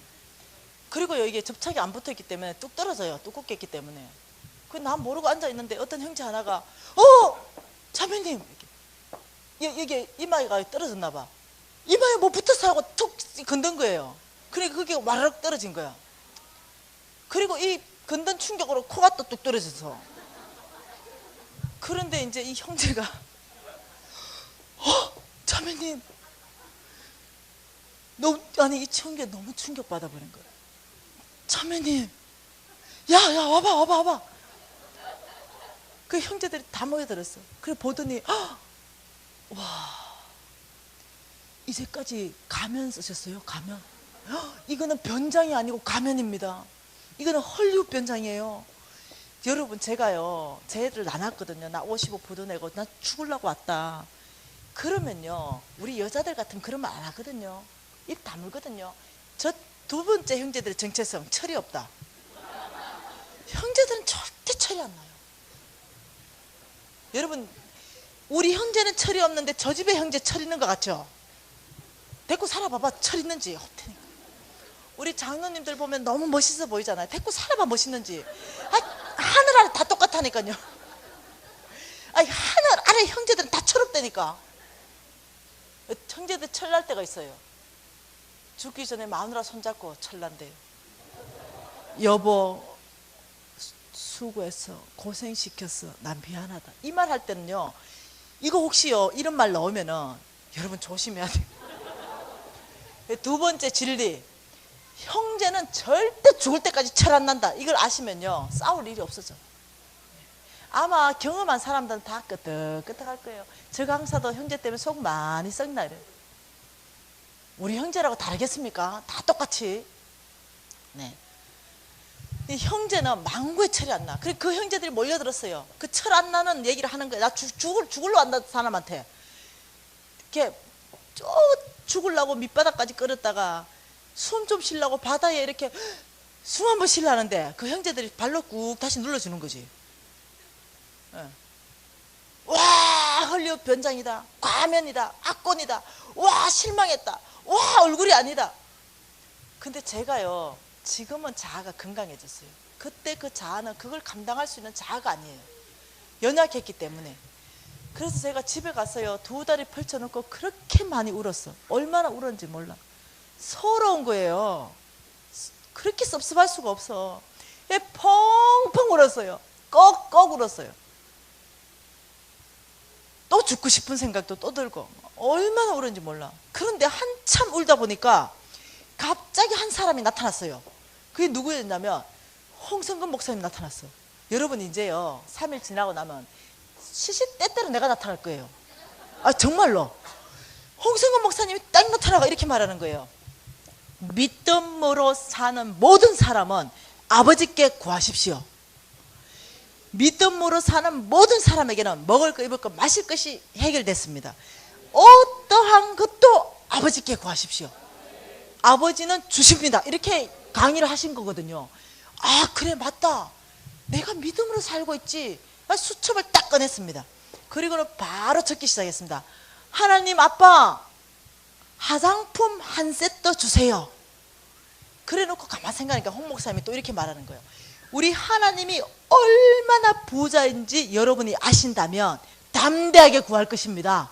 그리고 이게 접착이 안 붙어있기 때문에 뚝 떨어져요. 두껍게 했기 때문에. 난 모르고 앉아있는데 어떤 형제 하나가 자매님 이게 이마가 떨어졌나 봐. 이마에 뭐 붙었어 하고 툭 건든 거예요. 그러니까 그게 와르륵 떨어진 거야. 그리고 이 건든 충격으로 코가 또 뚝 떨어져서. 그런데 이제 이 형제가 자매님 아니 이 청교에 너무 충격받아 버린 거예요. 참매님, 야 와봐. 그 형제들이 다 모여들었어. 그래 보더니 와, 이제까지 가면 쓰셨어요? 가면. 이거는 변장이 아니고 가면입니다. 이거는 헐리우드 변장이에요. 여러분, 제가요, 제 애들 나눴거든요. 나 55 부도내고 나 죽으려고 왔다. 그러면요, 우리 여자들 같으면 그런 말 안 하거든요. 입 다물거든요. 저 두 번째 형제들의 정체성, 철이 없다. 형제들은 절대 철이 안 나요. 여러분, 우리 형제는 철이 없는데 저 집에 형제 철 있는 것 같죠? 데리고 살아봐봐, 철 있는지. 없다니까. 우리 장로님들 보면 너무 멋있어 보이잖아요. 데리고 살아봐, 멋있는지. 하늘 아래 다 똑같다니까요. 하늘 아래 형제들은 다 철없다니까. 형제들 철날 때가 있어요. 죽기 전에 마누라 손잡고 철난대요. 여보, 수고했어, 고생시켰어, 난 미안하다. 이 말 할 때는요, 이거 혹시요 이런 말 나오면은 여러분 조심해야 돼요. 두 번째 진리, 형제는 절대 죽을 때까지 철 안 난다. 이걸 아시면요 싸울 일이 없어져. 아마 경험한 사람들은 다 끄떡끄떡할 거예요. 저 강사도 형제 때문에 속 많이 썩나 이래요. 우리 형제라고 다르겠습니까? 다 똑같이. 네. 형제는 망구에 철이 안 나. 그 형제들이 몰려들었어요. 그 철 안 나는 얘기를 하는 거예요. 나 죽을로 한다 사람한테. 이렇게 쭉 죽으려고 밑바닥까지 끌었다가 숨 좀 쉬려고 바다에 이렇게 숨 한 번 쉬려는데 그 형제들이 발로 꾹 다시 눌러주는 거지. 네. 와, 헐리우드 변장이다, 과면이다, 악권이다, 와 실망했다, 와 얼굴이 아니다. 근데 제가요 지금은 자아가 건강해졌어요. 그때 그 자아는 그걸 감당할 수 있는 자아가 아니에요. 연약했기 때문에. 그래서 제가 집에 가서요 2다리 펼쳐놓고 그렇게 많이 울었어. 얼마나 울었는지 몰라. 서러운 거예요. 그렇게 섭섭할 수가 없어. 펑펑 울었어요. 꺽꺽 울었어요. 또 죽고 싶은 생각도 또 들고 얼마나 울었는지 몰라. 그런데 한참 울다 보니까 갑자기 한 사람이 나타났어요. 그게 누구였냐면 홍성근 목사님 나타났어. 여러분 이제요 3일 지나고 나면 시시때때로 내가 나타날 거예요. 정말로 홍성근 목사님이 딱 나타나가 이렇게 말하는 거예요. 믿음으로 사는 모든 사람은 아버지께 구하십시오. 믿음으로 사는 모든 사람에게는 먹을 거 입을 거 마실 것이 해결됐습니다. 어떠한 것도 아버지께 구하십시오. 아버지는 주십니다. 이렇게 강의를 하신 거거든요. 그래 맞다. 내가 믿음으로 살고 있지. 수첩을 딱 꺼냈습니다. 그리고는 바로 적기 시작했습니다. 하나님 아빠, 화장품 한 세트 주세요. 그래 놓고 가만 생각하니까 홍 목사님이 또 이렇게 말하는 거예요. 우리 하나님이 얼마나 부자인지 여러분이 아신다면 담대하게 구할 것입니다.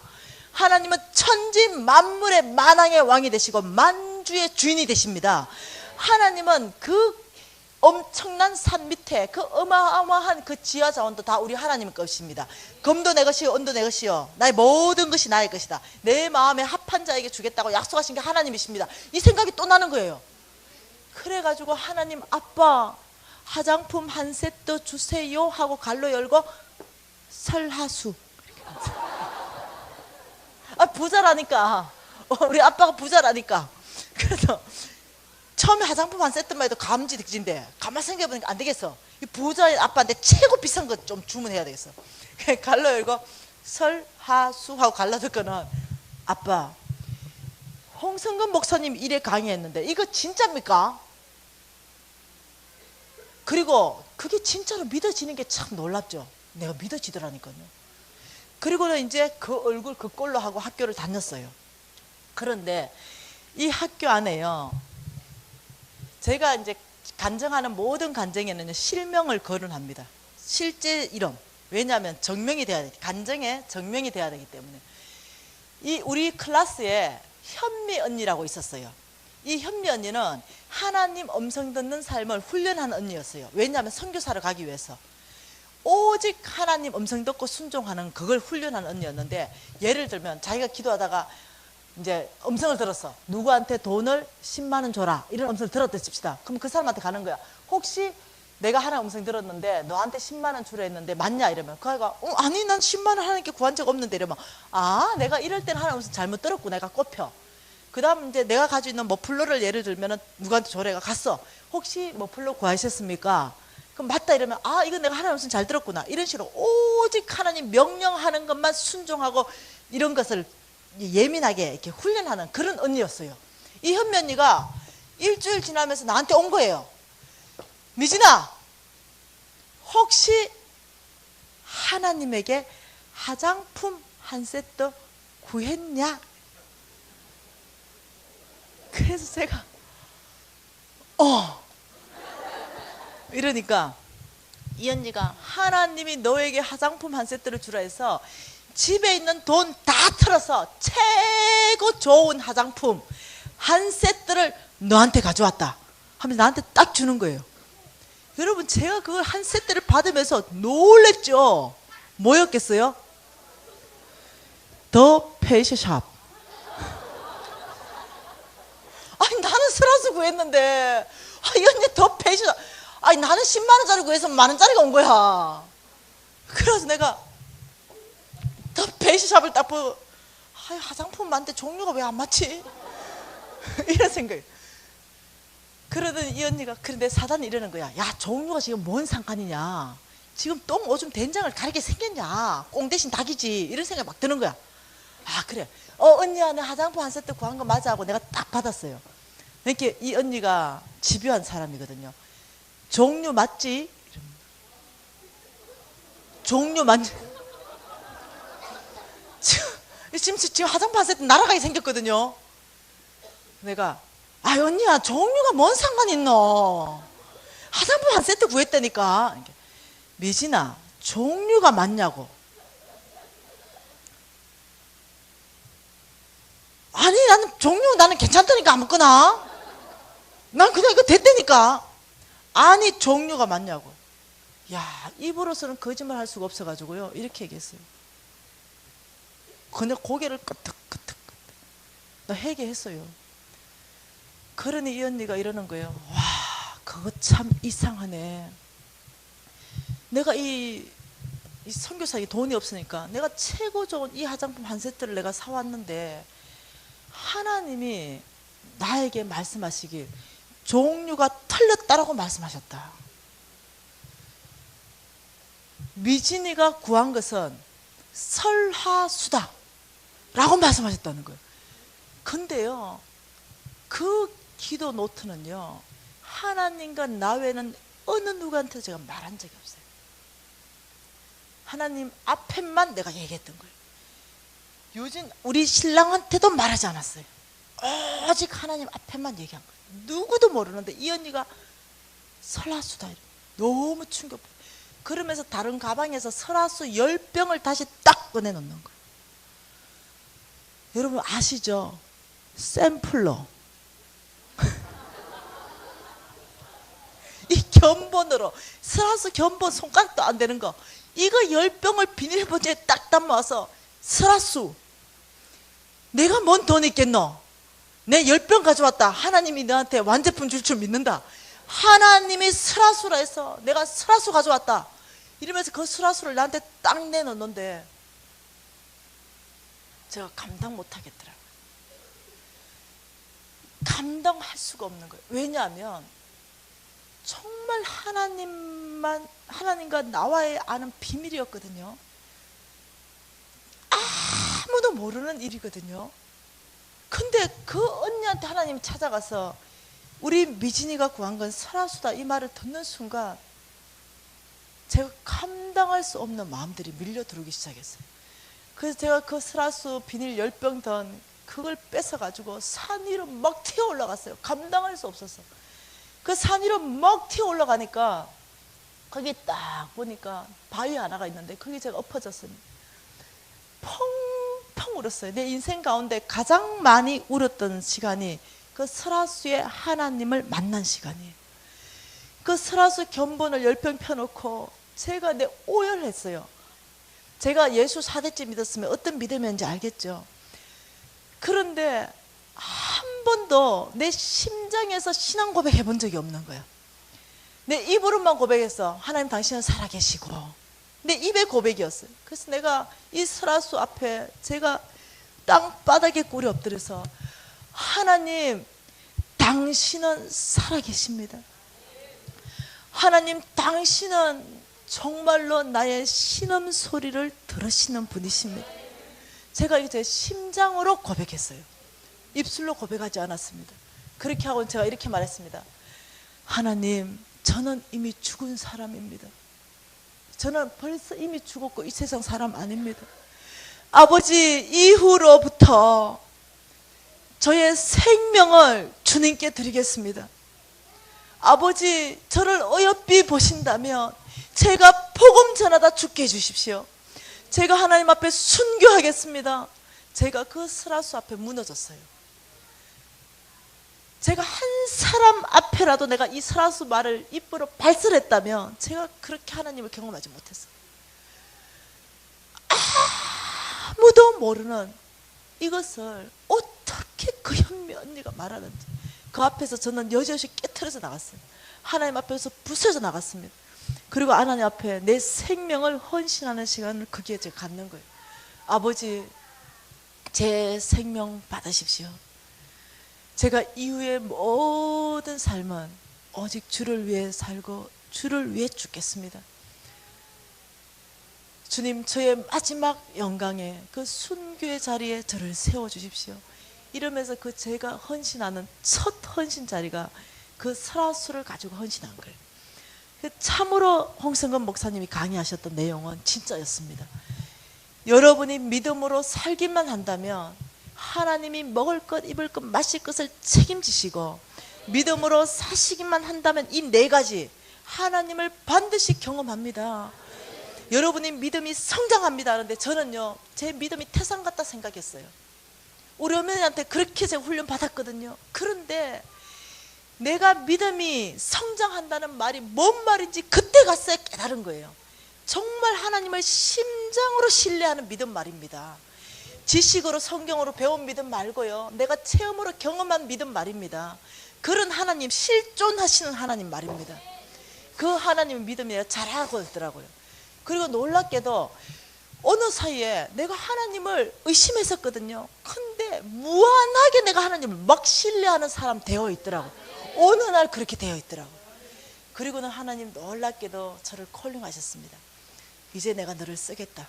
하나님은 천지 만물의 만왕의 왕이 되시고 만주의 주인이 되십니다. 하나님은 그 엄청난 산 밑에 그 어마어마한 그 지하 자원도 다 우리 하나님 것입니다. 금도 내 것이요 은도 내 것이요 나의 모든 것이 나의 것이다. 내 마음에 합한 자에게 주겠다고 약속하신 게 하나님이십니다. 이 생각이 또 나는 거예요. 그래가지고 하나님 아빠 화장품 한 세트 주세요 하고 갈로 열고 설하수. 부자라니까. 우리 아빠가 부자라니까. 그래서 처음에 화장품 한 세트만 해도 감지득진데 가만 생각해보니까 안 되겠어. 이 부자의 아빠한테 최고 비싼 거 좀 주문해야 되겠어. 갈로 열고 설하수 하고 갈라졌거는 아빠 홍성근 목사님 일에 강의했는데 이거 진짜입니까? 그리고 그게 진짜로 믿어지는 게 참 놀랍죠. 내가 믿어지더라니까요. 그리고는 이제 그 얼굴 그 꼴로 하고 학교를 다녔어요. 그런데 이 학교 안에요 제가 이제 간증하는 모든 간증에는 실명을 거론합니다. 실제 이름. 왜냐하면 증명이 돼야 돼. 간증에 증명이 돼야 되기 때문에. 이 우리 클래스에 현미 언니라고 있었어요. 이 현미 언니는 하나님 음성 듣는 삶을 훈련한 언니였어요. 왜냐하면 선교사를 가기 위해서 오직 하나님 음성 듣고 순종하는 그걸 훈련한 언니였는데, 예를 들면 자기가 기도하다가 이제 음성을 들었어. 누구한테 돈을 10만 원 줘라. 이런 음성을 들었다 칩시다. 그럼 그 사람한테 가는 거야. 혹시 내가 하나님 음성 들었는데 너한테 10만 원 주라 했는데 맞냐? 이러면 그 아이가 아니 난 10만 원 하나님께 구한 적 없는데 이러면 내가 이럴 때는 하나님 음성 잘못 들었구나. 내가 꼽혀. 그 다음 이제 내가 가지고 있는 머플러를 예를 들면은 누구한테 줘래가 갔어. 혹시 머플러 구하셨습니까? 그럼 맞다 이러면 이건 내가 하나님 음성 잘 들었구나. 이런 식으로 오직 하나님 명령하는 것만 순종하고 이런 것을 예민하게 이렇게 훈련하는 그런 언니였어요. 이 현미 언니가 일주일 지나면서 나한테 온 거예요. 미진아, 혹시 하나님에게 화장품 한 세트 구했냐? 그래서 제가 이러니까 이 언니가 하나님이 너에게 화장품 한 세트를 주라 해서 집에 있는 돈 다 털어서 최고 좋은 화장품 한 세트를 너한테 가져왔다 하면서 나한테 딱 주는 거예요. 여러분 제가 그걸 한 세트를 받으면서 놀랬죠. 뭐였겠어요? 더 페이셜샵. 아니 나는 스라스 구했는데 이 언니 더 페이셜샵. 아니 나는 10만 원짜리 구해서 만 원짜리가 온 거야. 그래서 내가 더 페이셜샵을 딱 보고 화장품 많은데 종류가 왜 안 맞지? 이런 생각이. 그러더니 이 언니가 그런데 사단이 이러는 거야. 야 종류가 지금 뭔 상관이냐. 지금 똥 오줌 된장을 가리게 생겼냐. 꽁 대신 닭이지. 이런 생각이 막 드는 거야. 그래. 언니야 내 화장품 한 세트 구한 거 맞아 하고 내가 딱 받았어요. 이렇게 이 언니가 집요한 사람이거든요. 종류 맞지? 종류 맞지? 지금 화장품 한 세트 날아가게 생겼거든요. 내가 언니야 종류가 뭔 상관 있노? 화장품 한 세트 구했다니까. 미진아 종류가 맞냐고. 아니 나는 종류 나는 괜찮다니까 아무거나. 난 그냥 이거 됐다니까. 아니 종류가 맞냐고. 야 입으로서는 거짓말 할 수가 없어가지고요 이렇게 얘기했어요. 근데 고개를 끄덕끄덕 나 회개했어요. 그러니 이 언니가 이러는 거예요. 와 그거 참 이상하네. 내가 이 선교사에게 돈이 없으니까 내가 최고 좋은 이 화장품 한 세트를 내가 사왔는데 하나님이 나에게 말씀하시길 종류가 틀렸다라고 말씀하셨다. 미진이가 구한 것은 설화수다 라고 말씀하셨다는 거예요. 근데요 그 기도 노트는요 하나님과 나 외에는 어느 누구한테 제가 말한 적이 없어요. 하나님 앞에만 내가 얘기했던 거예요. 요즘 우리 신랑한테도 말하지 않았어요. 오직 하나님 앞에만 얘기한 거예요. 누구도 모르는데 이 언니가 설화수다 너무 충격. 그러면서 다른 가방에서 설화수 10병을 다시 딱 꺼내놓는 거예요. 여러분 아시죠? 샘플러 이 견본으로 설화수 견본 손가락도 안 되는 거 이거 10병을 비닐봉지에 딱 담아서 설화수 내가 뭔 돈 있겠노? 내 10병 가져왔다. 하나님이 너한테 완제품 줄 줄 믿는다. 하나님이 설화수라 해서 내가 설화수 가져왔다. 이러면서 그 설화수를 나한테 딱 내놓는데 제가 감당 못 하겠더라고요. 감당할 수가 없는 거예요. 왜냐하면 정말 하나님과 나와의 아는 비밀이었거든요. 아무도 모르는 일이거든요. 근데 그 언니한테 하나님이 찾아가서 우리 미진이가 구한 건 설화수다 이 말을 듣는 순간 제가 감당할 수 없는 마음들이 밀려 들어오기 시작했어요. 그래서 제가 그 설화수 비닐 10병 던 그걸 뺏어가지고 산 위로 막 튀어 올라갔어요. 감당할 수 없어서. 그 산 위로 막 튀어 올라가니까 거기 딱 보니까 바위 하나가 있는데 거기 제가 엎어졌어요. 펑펑 울었어요. 내 인생 가운데 가장 많이 울었던 시간이 그 설화수의 하나님을 만난 시간이에요. 그 설화수 견본을 10병 펴놓고 제가 오열했어요. 제가 예수 4대째 믿었으면 어떤 믿음이었는지 알겠죠. 그런데 한 번도 내 심장에서 신앙 고백해 본 적이 없는 거야. 내 입으로만 고백했어. 하나님 당신은 살아계시고. 내 입의 고백이었어요. 그래서 내가 이 설화수 앞에 제가 땅바닥에 꿇이 엎드려서 하나님 당신은 살아계십니다. 하나님 당신은 정말로 나의 신음 소리를 들으시는 분이십니다. 제가 이제 심장으로 고백했어요. 입술로 고백하지 않았습니다. 그렇게 하고 제가 이렇게 말했습니다. 하나님, 저는 이미 죽은 사람입니다. 저는 벌써 이미 죽었고 이 세상 사람 아닙니다. 아버지, 이후로부터 저의 생명을 주님께 드리겠습니다. 아버지, 저를 어여삐 보신다면 제가 복음 전하다 죽게 해주십시오. 제가 하나님 앞에 순교하겠습니다. 제가 그 설화수 앞에 무너졌어요. 제가 한 사람 앞에라도 내가 이 설화수 말을 입으로 발설했다면 제가 그렇게 하나님을 경험하지 못했어요. 아무도 모르는 이것을 어떻게 그 현미 언니가 말하는지 그 앞에서 저는 여지없이 깨트려서 나갔어요. 하나님 앞에서 부서져 나갔습니다. 그리고 하나님 앞에 내 생명을 헌신하는 시간을 거기에 제가 갖는 거예요. 아버지, 제 생명 받으십시오. 제가 이후의 모든 삶은 오직 주를 위해 살고 주를 위해 죽겠습니다. 주님, 저의 마지막 영광에 그 순교의 자리에 저를 세워주십시오. 이러면서 그 제가 헌신하는 첫 헌신 자리가 그 설화수를 가지고 헌신한 거예요. 참으로 홍성근 목사님이 강의하셨던 내용은 진짜였습니다. 여러분이 믿음으로 살기만 한다면 하나님이 먹을 것, 입을 것, 마실 것을 책임지시고 믿음으로 사시기만 한다면 이 네 가지 하나님을 반드시 경험합니다. 여러분이 믿음이 성장합니다 하는데 저는요, 제 믿음이 태산 같다 생각했어요. 우리 어머니한테 그렇게 제가 훈련 받았거든요. 그런데 내가 믿음이 성장한다는 말이 뭔 말인지 그때 가서야 깨달은 거예요. 정말 하나님을 심장으로 신뢰하는 믿음 말입니다. 지식으로 성경으로 배운 믿음 말고요, 내가 체험으로 경험한 믿음 말입니다. 그런 하나님, 실존하시는 하나님 말입니다. 그 하나님 믿음이 잘하고 있더라고요. 그리고 놀랍게도 어느 사이에 내가 하나님을 의심했었거든요. 근데 무한하게 내가 하나님을 막 신뢰하는 사람 되어 있더라고요. 어느 날 그렇게 되어 있더라고요. 그리고는 하나님 놀랍게도 저를 콜링하셨습니다. 이제 내가 너를 쓰겠다.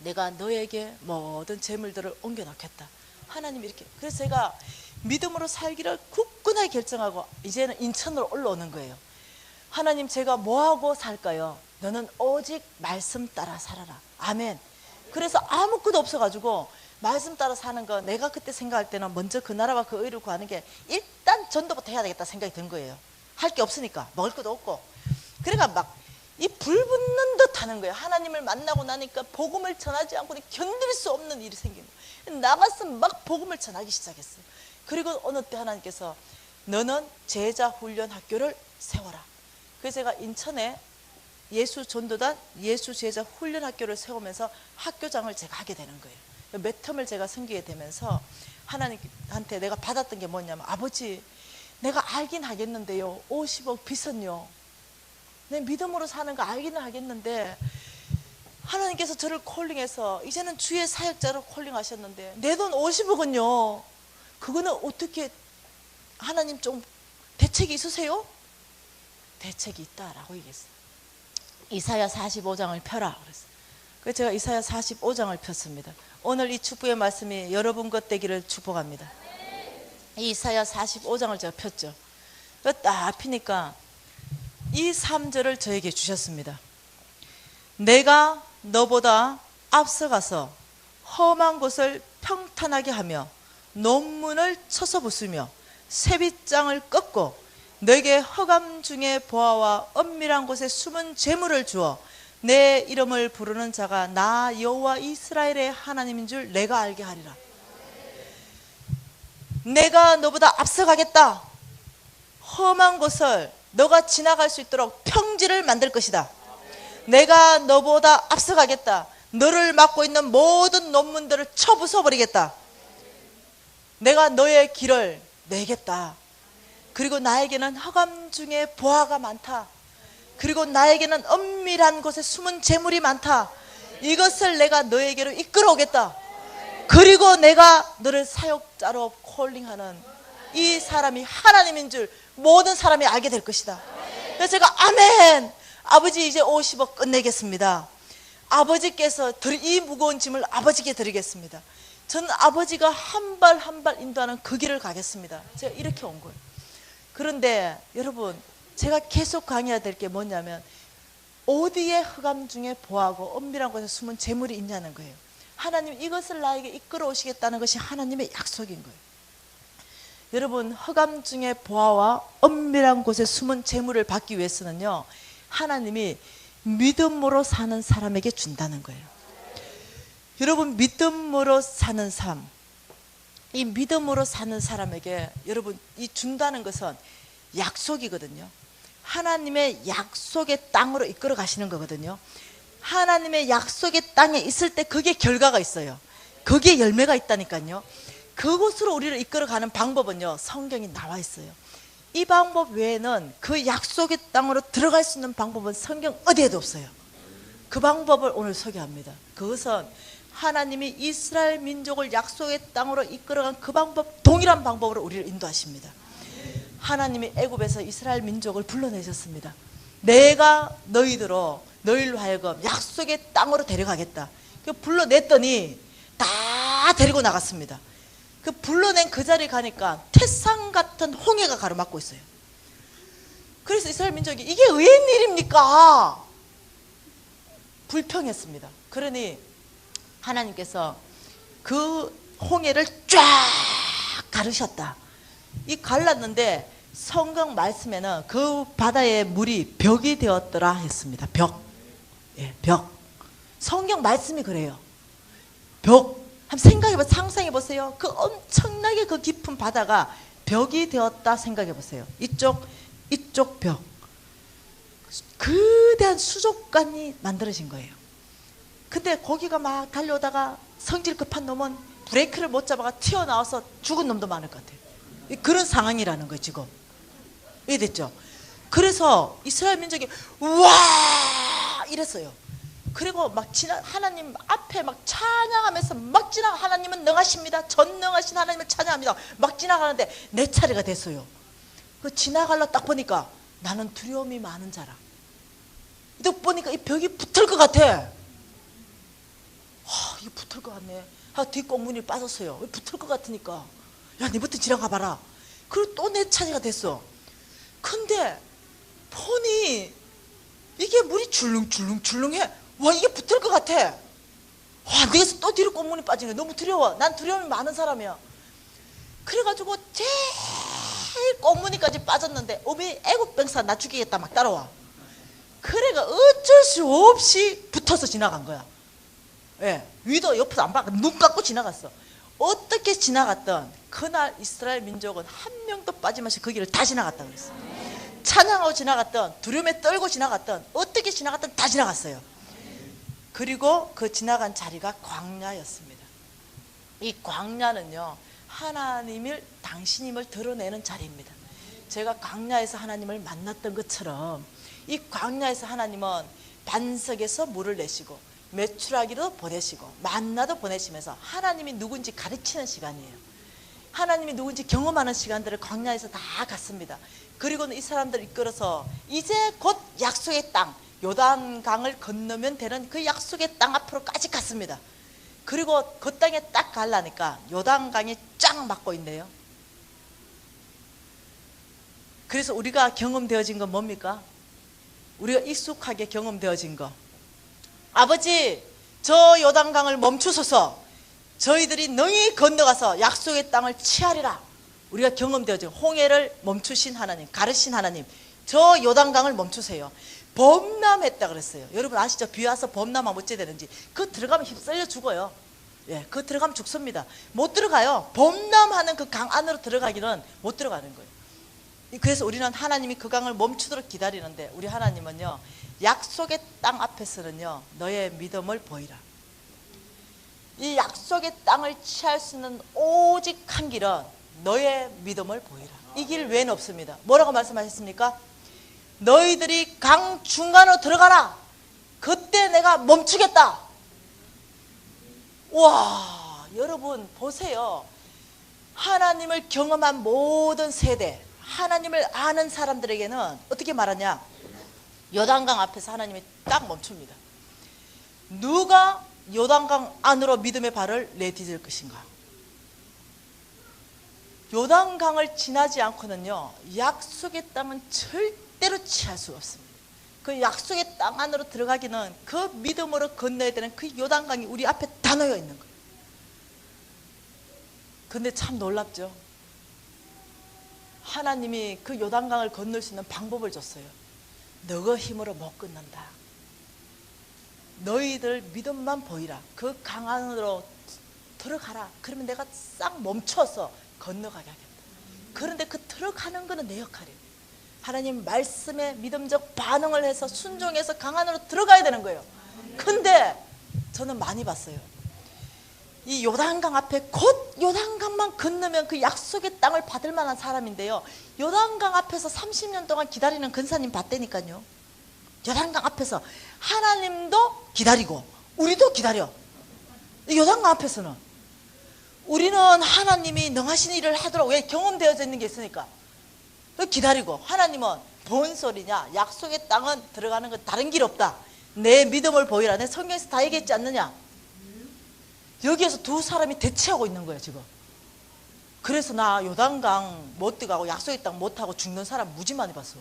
내가 너에게 모든 재물들을 옮겨놓겠다. 하나님 이렇게. 그래서 제가 믿음으로 살기를 굳건하게 결정하고 이제는 인천으로 올라오는 거예요. 하나님, 제가 뭐하고 살까요? 너는 오직 말씀 따라 살아라. 아멘. 그래서 아무것도 없어가지고 말씀 따라 사는 거, 내가 그때 생각할 때는 먼저 그 나라와 그 의를 구하는 게 일단 전도부터 해야 되겠다 생각이 든 거예요. 할 게 없으니까, 먹을 것도 없고. 그러니까 막 이 불 붙는 듯 하는 거예요. 하나님을 만나고 나니까 복음을 전하지 않고는 견딜 수 없는 일이 생기는 거예요. 나가서 막 복음을 전하기 시작했어요. 그리고 어느 때 하나님께서 너는 제자 훈련 학교를 세워라. 그래서 제가 인천에 예수 전도단 예수 제자 훈련 학교를 세우면서 학교장을 제가 하게 되는 거예요. 몇 텀을 제가 섬기게 되면서 하나님한테 내가 받았던 게 뭐냐면, 아버지, 내가 알긴 하겠는데요, 50억 빚은요, 내 믿음으로 사는 거 알기는 하겠는데 하나님께서 저를 콜링해서 이제는 주의 사역자로 콜링하셨는데 내 돈 50억은요 그거는 어떻게, 하나님 좀 대책이 있으세요? 대책이 있다라고 얘기했어요. 이사야 45장을 펴라 그랬어요. 그래서 제가 이사야 45장을 폈습니다. 오늘 이 축복의 말씀이 여러분 것 되기를 축복합니다. 이사야 45장을 제가 폈죠. 딱 피니까 이 3절을 저에게 주셨습니다. 내가 너보다 앞서가서 험한 곳을 평탄하게 하며 논문을 쳐서 부수며 세빗장을 꺾고 너에게 허감 중에 보아와 엄밀한 곳에 숨은 재물을 주어 내 이름을 부르는 자가 나 여호와 이스라엘의 하나님인 줄 내가 알게 하리라. 내가 너보다 앞서가겠다. 험한 곳을 너가 지나갈 수 있도록 평지를 만들 것이다. 내가 너보다 앞서가겠다. 너를 막고 있는 모든 논문들을 쳐부숴 버리겠다. 내가 너의 길을 내겠다. 그리고 나에게는 흑암 중에 보화가 많다. 그리고 나에게는 은밀한 곳에 숨은 재물이 많다. 이것을 내가 너에게로 이끌어 오겠다. 그리고 내가 너를 사역자로 콜링하는 이 사람이 하나님인 줄 모든 사람이 알게 될 것이다. 그래서 제가 아멘, 아버지 이제 50억 끝내겠습니다. 아버지께서 이 무거운 짐을 아버지께 드리겠습니다. 저는 아버지가 한 발 한 발 인도하는 그 길을 가겠습니다. 제가 이렇게 온 거예요. 그런데 여러분, 제가 계속 강의해야 될 게 뭐냐면 어디에 흑암 중에 보하고 은밀한 곳에 숨은 재물이 있냐는 거예요. 하나님 이것을 나에게 이끌어 오시겠다는 것이 하나님의 약속인 거예요. 여러분, 흑암 중에 보화와 은밀한 곳에 숨은 재물을 받기 위해서는요, 하나님이 믿음으로 사는 사람에게 준다는 거예요. 여러분, 믿음으로 사는 삶, 이 믿음으로 사는 사람에게 여러분 이 준다는 것은 약속이거든요. 하나님의 약속의 땅으로 이끌어 가시는 거거든요. 하나님의 약속의 땅에 있을 때 그게 결과가 있어요. 그게 열매가 있다니까요. 그곳으로 우리를 이끌어가는 방법은요, 성경이 나와 있어요. 이 방법 외에는 그 약속의 땅으로 들어갈 수 있는 방법은 성경 어디에도 없어요. 그 방법을 오늘 소개합니다. 그것은 하나님이 이스라엘 민족을 약속의 땅으로 이끌어간 그 방법, 동일한 방법으로 우리를 인도하십니다. 하나님이 애굽에서 이스라엘 민족을 불러내셨습니다. 내가 너희들로 하여금 약속의 땅으로 데려가겠다. 그 불러냈더니 다 데리고 나갔습니다. 그 불러낸 그 자리에 가니까 태산 같은 홍해가 가로막고 있어요. 그래서 이스라엘 민족이 이게 웬 일입니까? 불평했습니다. 그러니 하나님께서 그 홍해를 쫙 가르셨다. 이 갈랐는데 성경 말씀에는 그 바다의 물이 벽이 되었더라 했습니다. 벽. 예, 벽. 성경 말씀이 그래요. 벽. 한번 생각해봐, 상상해보세요. 그 엄청나게 그 깊은 바다가 벽이 되었다 생각해보세요. 이쪽 벽. 거대한 수족관이 만들어진 거예요. 근데 거기가 막 달려오다가 성질 급한 놈은 브레이크를 못 잡아가 튀어나와서 죽은 놈도 많을 것 같아요. 그런 상황이라는 거예요, 지금. 이해됐죠? 그래서 이스라엘 민족이 와 이랬어요. 그리고 막 하나님 앞에 막 찬양하면서 막 하나님은 능하십니다. 전능하신 하나님을 찬양합니다. 막 지나가는데 내 차례가 됐어요. 그 지나가려 딱 보니까 나는 두려움이 많은 자라. 딱 보니까 이 벽이 붙을 것 같아. 이거 붙을 것 같네. 뒷꽁무니 빠졌어요. 붙을 것 같으니까 야, 니부터 지나가 봐라. 그리고 또 내 차례가 됐어. 근데 보니 이게 물이 줄렁줄렁해. 와, 이게 붙을 것 같아. 와, 내가 또 뒤로 꽁무니 빠지네. 너무 두려워. 난 두려움이 많은 사람이야. 그래가지고 제일 꽁무니까지 빠졌는데 어미 애국 병사 나 죽이겠다 막 따라와. 그래가 어쩔 수 없이 붙어서 지나간 거야. 예, 위도 옆에서 안 봐. 눈 감고 지나갔어. 어떻게 지나갔던 그날 이스라엘 민족은 한 명도 빠짐없이 그 길을 다 지나갔다 그랬어. 찬양하고 지나갔던, 두려움에 떨고 지나갔던, 어떻게 지나갔던 다 지나갔어요. 그리고 그 지나간 자리가 광야였습니다. 이 광야는요, 하나님을, 당신임을 드러내는 자리입니다. 제가 광야에서 하나님을 만났던 것처럼 이 광야에서 하나님은 반석에서 물을 내시고 메추라기도 보내시고 만나도 보내시면서 하나님이 누군지 가르치는 시간이에요. 하나님이 누군지 경험하는 시간들을 광야에서 다 갔습니다. 그리고는 이 사람들을 이끌어서 이제 곧 약속의 땅, 요단강을 건너면 되는 그 약속의 땅 앞으로까지 갔습니다. 그리고 그 땅에 딱 가려니까 요단강이 쫙 막고 있네요. 그래서 우리가 경험되어진 건 뭡니까? 우리가 익숙하게 경험되어진 거, 아버지 저 요단강을 멈추소서, 저희들이 능히 건너가서 약속의 땅을 취하리라. 우리가 경험되어진 홍해를 멈추신 하나님, 가르신 하나님, 저 요단강을 멈추세요. 범람했다 그랬어요. 여러분 아시죠? 비 와서 범람하면 어찌 되는지. 그거 들어가면 휩쓸려 죽어요. 예, 그거 들어가면 죽습니다. 못 들어가요. 범람하는 그 강 안으로 들어가기는 못 들어가는 거예요. 그래서 우리는 하나님이 그 강을 멈추도록 기다리는데, 우리 하나님은요, 약속의 땅 앞에서는요, 너의 믿음을 보이라. 이 약속의 땅을 취할 수 있는 오직 한 길은 너의 믿음을 보이라. 이 길 외에는 없습니다. 뭐라고 말씀하셨습니까? 너희들이 강 중간으로 들어가라. 그때 내가 멈추겠다. 와, 여러분 보세요. 하나님을 경험한 모든 세대, 하나님을 아는 사람들에게는 어떻게 말하냐? 요단강 앞에서 하나님이 딱 멈춥니다. 누가 요단강 안으로 믿음의 발을 내디딜 것인가? 요단강을 지나지 않고는요, 약속의 땅은 절대로 취할 수가 없습니다. 그 약속의 땅 안으로 들어가기는 그 믿음으로 건너야 되는 그 요단강이 우리 앞에 다 놓여 있는 거예요. 근데 참 놀랍죠? 하나님이 그 요단강을 건널 수 있는 방법을 줬어요. 너의 힘으로 못 건넌다. 너희들 믿음만 보이라. 그 강 안으로 들어가라. 그러면 내가 싹 멈춰서 건너가게 하겠다. 그런데 그 들어가는 거는 내 역할이에요. 하나님 말씀에 믿음적 반응을 해서 순종해서 강 안으로 들어가야 되는 거예요. 근데 저는 많이 봤어요. 이 요단강 앞에 곧 요단강만 건너면 그 약속의 땅을 받을 만한 사람인데요, 요단강 앞에서 30년 동안 기다리는 근사님 봤다니까요. 요단강 앞에서 하나님도 기다리고 우리도 기다려. 요단강 앞에서는 우리는 하나님이 능하신 일을 하도록, 왜? 경험되어져 있는 게 있으니까 기다리고, 하나님은 뭔 소리냐, 약속의 땅은 들어가는 건 다른 길 없다. 내 믿음을 보이라. 내 성경에서 다 얘기했지 않느냐. 여기에서 두 사람이 대치하고 있는 거예요 지금. 그래서 나 요단강 못 들어가고 약속의 땅 못하고 죽는 사람 무지 많이 봤어.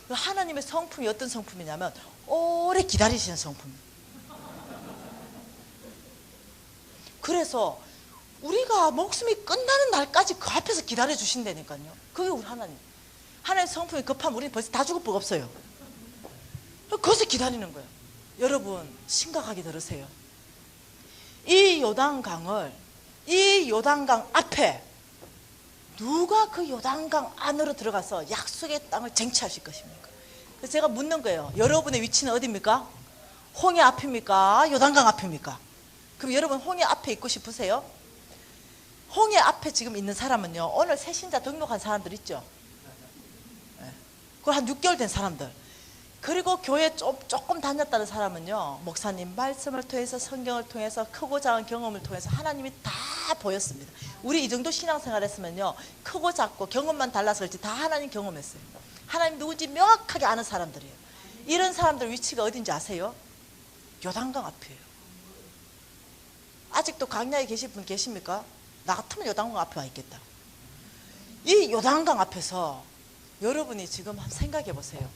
하나님의 성품이 어떤 성품이냐면 오래 기다리시는 성품. 그래서 우리가 목숨이 끝나는 날까지 그 앞에서 기다려 주신다니까요. 그게 우리 하나님. 하나님의 성품이 급하면 우리는 벌써 다 죽을 법 없어요. 거기서 기다리는 거예요. 여러분 심각하게 들으세요. 이 요단강 앞에 누가 그 요단강 안으로 들어가서 약속의 땅을 쟁취하실 것입니까? 그래서 제가 묻는 거예요. 여러분의 위치는 어디입니까? 홍해 앞입니까? 요단강 앞입니까? 그럼 여러분 홍해 앞에 있고 싶으세요? 홍해 앞에 지금 있는 사람은요, 오늘 새신자 등록한 사람들 있죠? 그걸 한 6개월 된 사람들, 그리고 교회 조금 다녔다는 사람은요, 목사님 말씀을 통해서, 성경을 통해서, 크고 작은 경험을 통해서 하나님이 다 보였습니다. 우리 이 정도 신앙생활 했으면요, 크고 작고 경험만 달랐을지 다 하나님 경험했어요. 하나님 누군지 명확하게 아는 사람들이에요. 이런 사람들 위치가 어딘지 아세요? 요단강 앞이에요. 아직도 강야에 계실 분 계십니까? 나 같으면 요단강 앞에 와 있겠다. 이 요단강 앞에서 여러분이 지금 한번 생각해 보세요.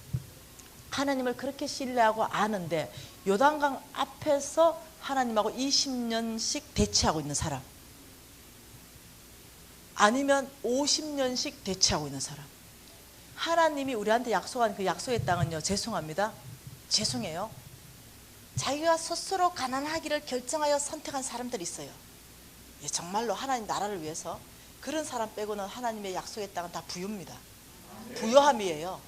하나님을 그렇게 신뢰하고 아는데 요단강 앞에서 하나님하고 20년씩 대치하고 있는 사람, 아니면 50년씩 대치하고 있는 사람. 하나님이 우리한테 약속한 그 약속의 땅은요, 죄송합니다, 죄송해요, 자기가 스스로 가난하기를 결정하여 선택한 사람들이 있어요. 예, 정말로 하나님 나라를 위해서. 그런 사람 빼고는 하나님의 약속의 땅은 다 부유입니다. 부유함이에요.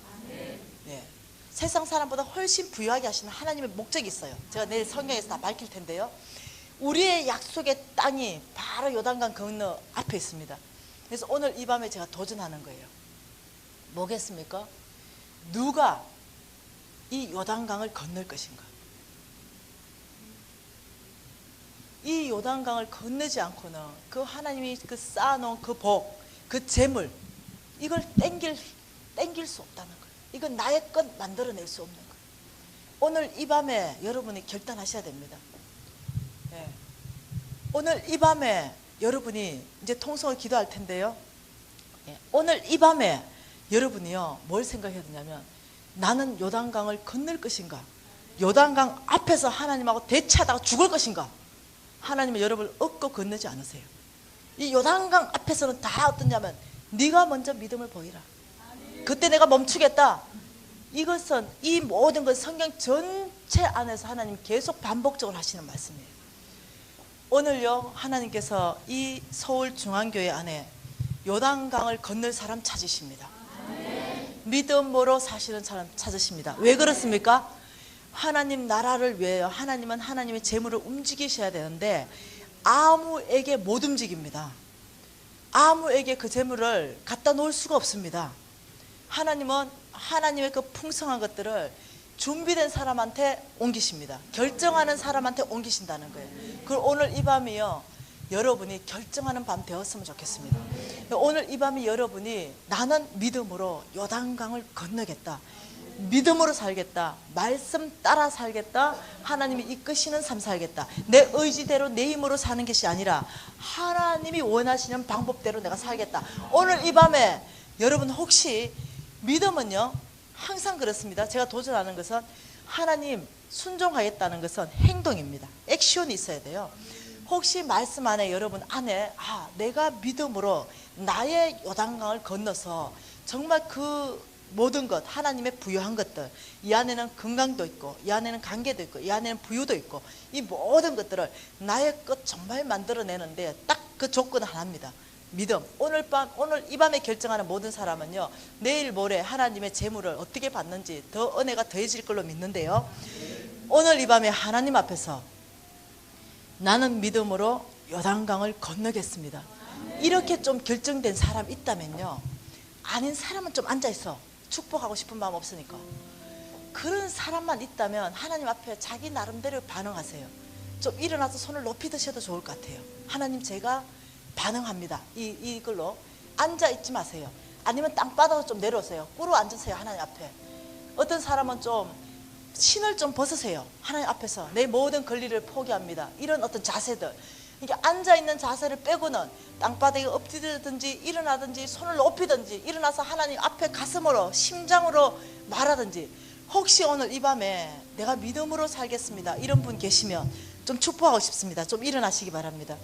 예. 세상 사람보다 훨씬 부유하게 하시는 하나님의 목적이 있어요. 제가 내일 성경에서 다 밝힐 텐데요, 우리의 약속의 땅이 바로 요단강 건너 앞에 있습니다. 그래서 오늘 이 밤에 제가 도전하는 거예요. 뭐겠습니까? 누가 이 요단강을 건널 것인가? 이 요단강을 건너지 않고는 그 하나님이 그 쌓아놓은 그 복, 그 재물, 이걸 땡길 수 없다는 거예요. 이건 나의 것 만들어낼 수 없는 거예요. 오늘 이 밤에 여러분이 결단하셔야 됩니다. 예. 오늘 이 밤에 여러분이 이제 통성을 기도할 텐데요, 예. 오늘 이 밤에 여러분이요, 뭘 생각해야 되냐면, 나는 요단강을 건널 것인가? 요단강 앞에서 하나님하고 대치하다가 죽을 것인가? 하나님은 여러분을 얻고 건너지 않으세요. 이 요단강 앞에서는 다 어떠냐면, 네가 먼저 믿음을 보이라. 그때 내가 멈추겠다. 이것은, 이 모든 것 성경 전체 안에서 하나님 계속 반복적으로 하시는 말씀이에요. 오늘요, 하나님께서 이 서울중앙교회 안에 요단강을 건널 사람 찾으십니다. 믿음으로 사시는 사람 찾으십니다. 왜 그렇습니까? 하나님 나라를 위하여 하나님은 하나님의 재물을 움직이셔야 되는데 아무에게 못 움직입니다. 아무에게 그 재물을 갖다 놓을 수가 없습니다. 하나님은 하나님의 그 풍성한 것들을 준비된 사람한테 옮기십니다. 결정하는 사람한테 옮기신다는 거예요. 그리고 오늘 이 밤이요, 여러분이 결정하는 밤 되었으면 좋겠습니다. 오늘 이 밤이 여러분이 나는 믿음으로 요단강을 건너겠다, 믿음으로 살겠다, 말씀 따라 살겠다, 하나님이 이끄시는 삶 살겠다, 내 의지대로 내 힘으로 사는 것이 아니라 하나님이 원하시는 방법대로 내가 살겠다. 오늘 이 밤에 여러분 혹시 믿음은요 항상 그렇습니다. 제가 도전하는 것은 하나님 순종하겠다는 것은 행동입니다. 액션이 있어야 돼요. 혹시 말씀 안에 여러분 안에 내가 믿음으로 나의 요단강을 건너서 정말 그 모든 것, 하나님의 부여한 것들, 이 안에는 건강도 있고 이 안에는 관계도 있고 이 안에는 부유도 있고 이 모든 것들을 나의 것 정말 만들어내는데 딱 그 조건은 하나입니다. 믿음. 오늘 이 밤에 결정하는 모든 사람은요, 내일 모레 하나님의 재물을 어떻게 받는지 더 은혜가 더해질 걸로 믿는데요, 오늘 이 밤에 하나님 앞에서 나는 믿음으로 요단강을 건너겠습니다, 이렇게 좀 결정된 사람 있다면요, 아닌 사람은 좀 앉아있어. 축복하고 싶은 마음 없으니까. 그런 사람만 있다면 하나님 앞에 자기 나름대로 반응하세요. 좀 일어나서 손을 높이 드셔도 좋을 것 같아요. 하나님, 제가 반응합니다. 이걸로 앉아있지 마세요. 아니면 땅바닥으로 좀 내려오세요. 꿇어 앉으세요. 하나님 앞에. 어떤 사람은 좀 신을 좀 벗으세요. 하나님 앞에서 내 모든 권리를 포기합니다. 이런 어떤 자세들, 그러니까 앉아있는 자세를 빼고는 땅바닥에 엎드리든지 일어나든지 손을 높이든지 일어나서 하나님 앞에 가슴으로 심장으로 말하든지, 혹시 오늘 이 밤에 내가 믿음으로 살겠습니다 이런 분 계시면 좀 축복하고 싶습니다. 좀 일어나시기 바랍니다.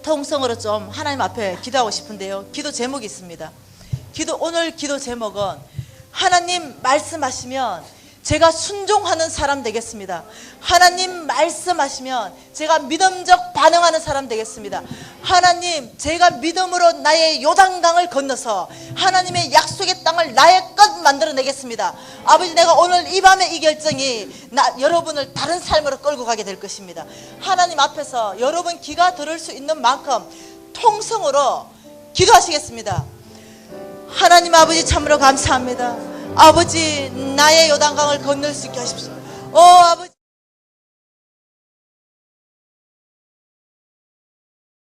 통성으로 좀 하나님 앞에 기도하고 싶은데요, 기도 제목이 있습니다. 오늘 기도 제목은 하나님 말씀하시면 제가 순종하는 사람 되겠습니다. 하나님 말씀하시면 제가 믿음적 반응하는 사람 되겠습니다. 하나님, 제가 믿음으로 나의 요단강을 건너서 하나님의 약속의 땅을 나의 것 만들어내겠습니다. 아버지, 내가 오늘 이 밤에 이 결정이 여러분을 다른 삶으로 끌고 가게 될 것입니다. 하나님 앞에서 여러분 귀가 들을 수 있는 만큼 통성으로 기도하시겠습니다. 하나님 아버지, 참으로 감사합니다. 아버지, 나의 요단강을 건널 수 있게 하십시오. 아버지.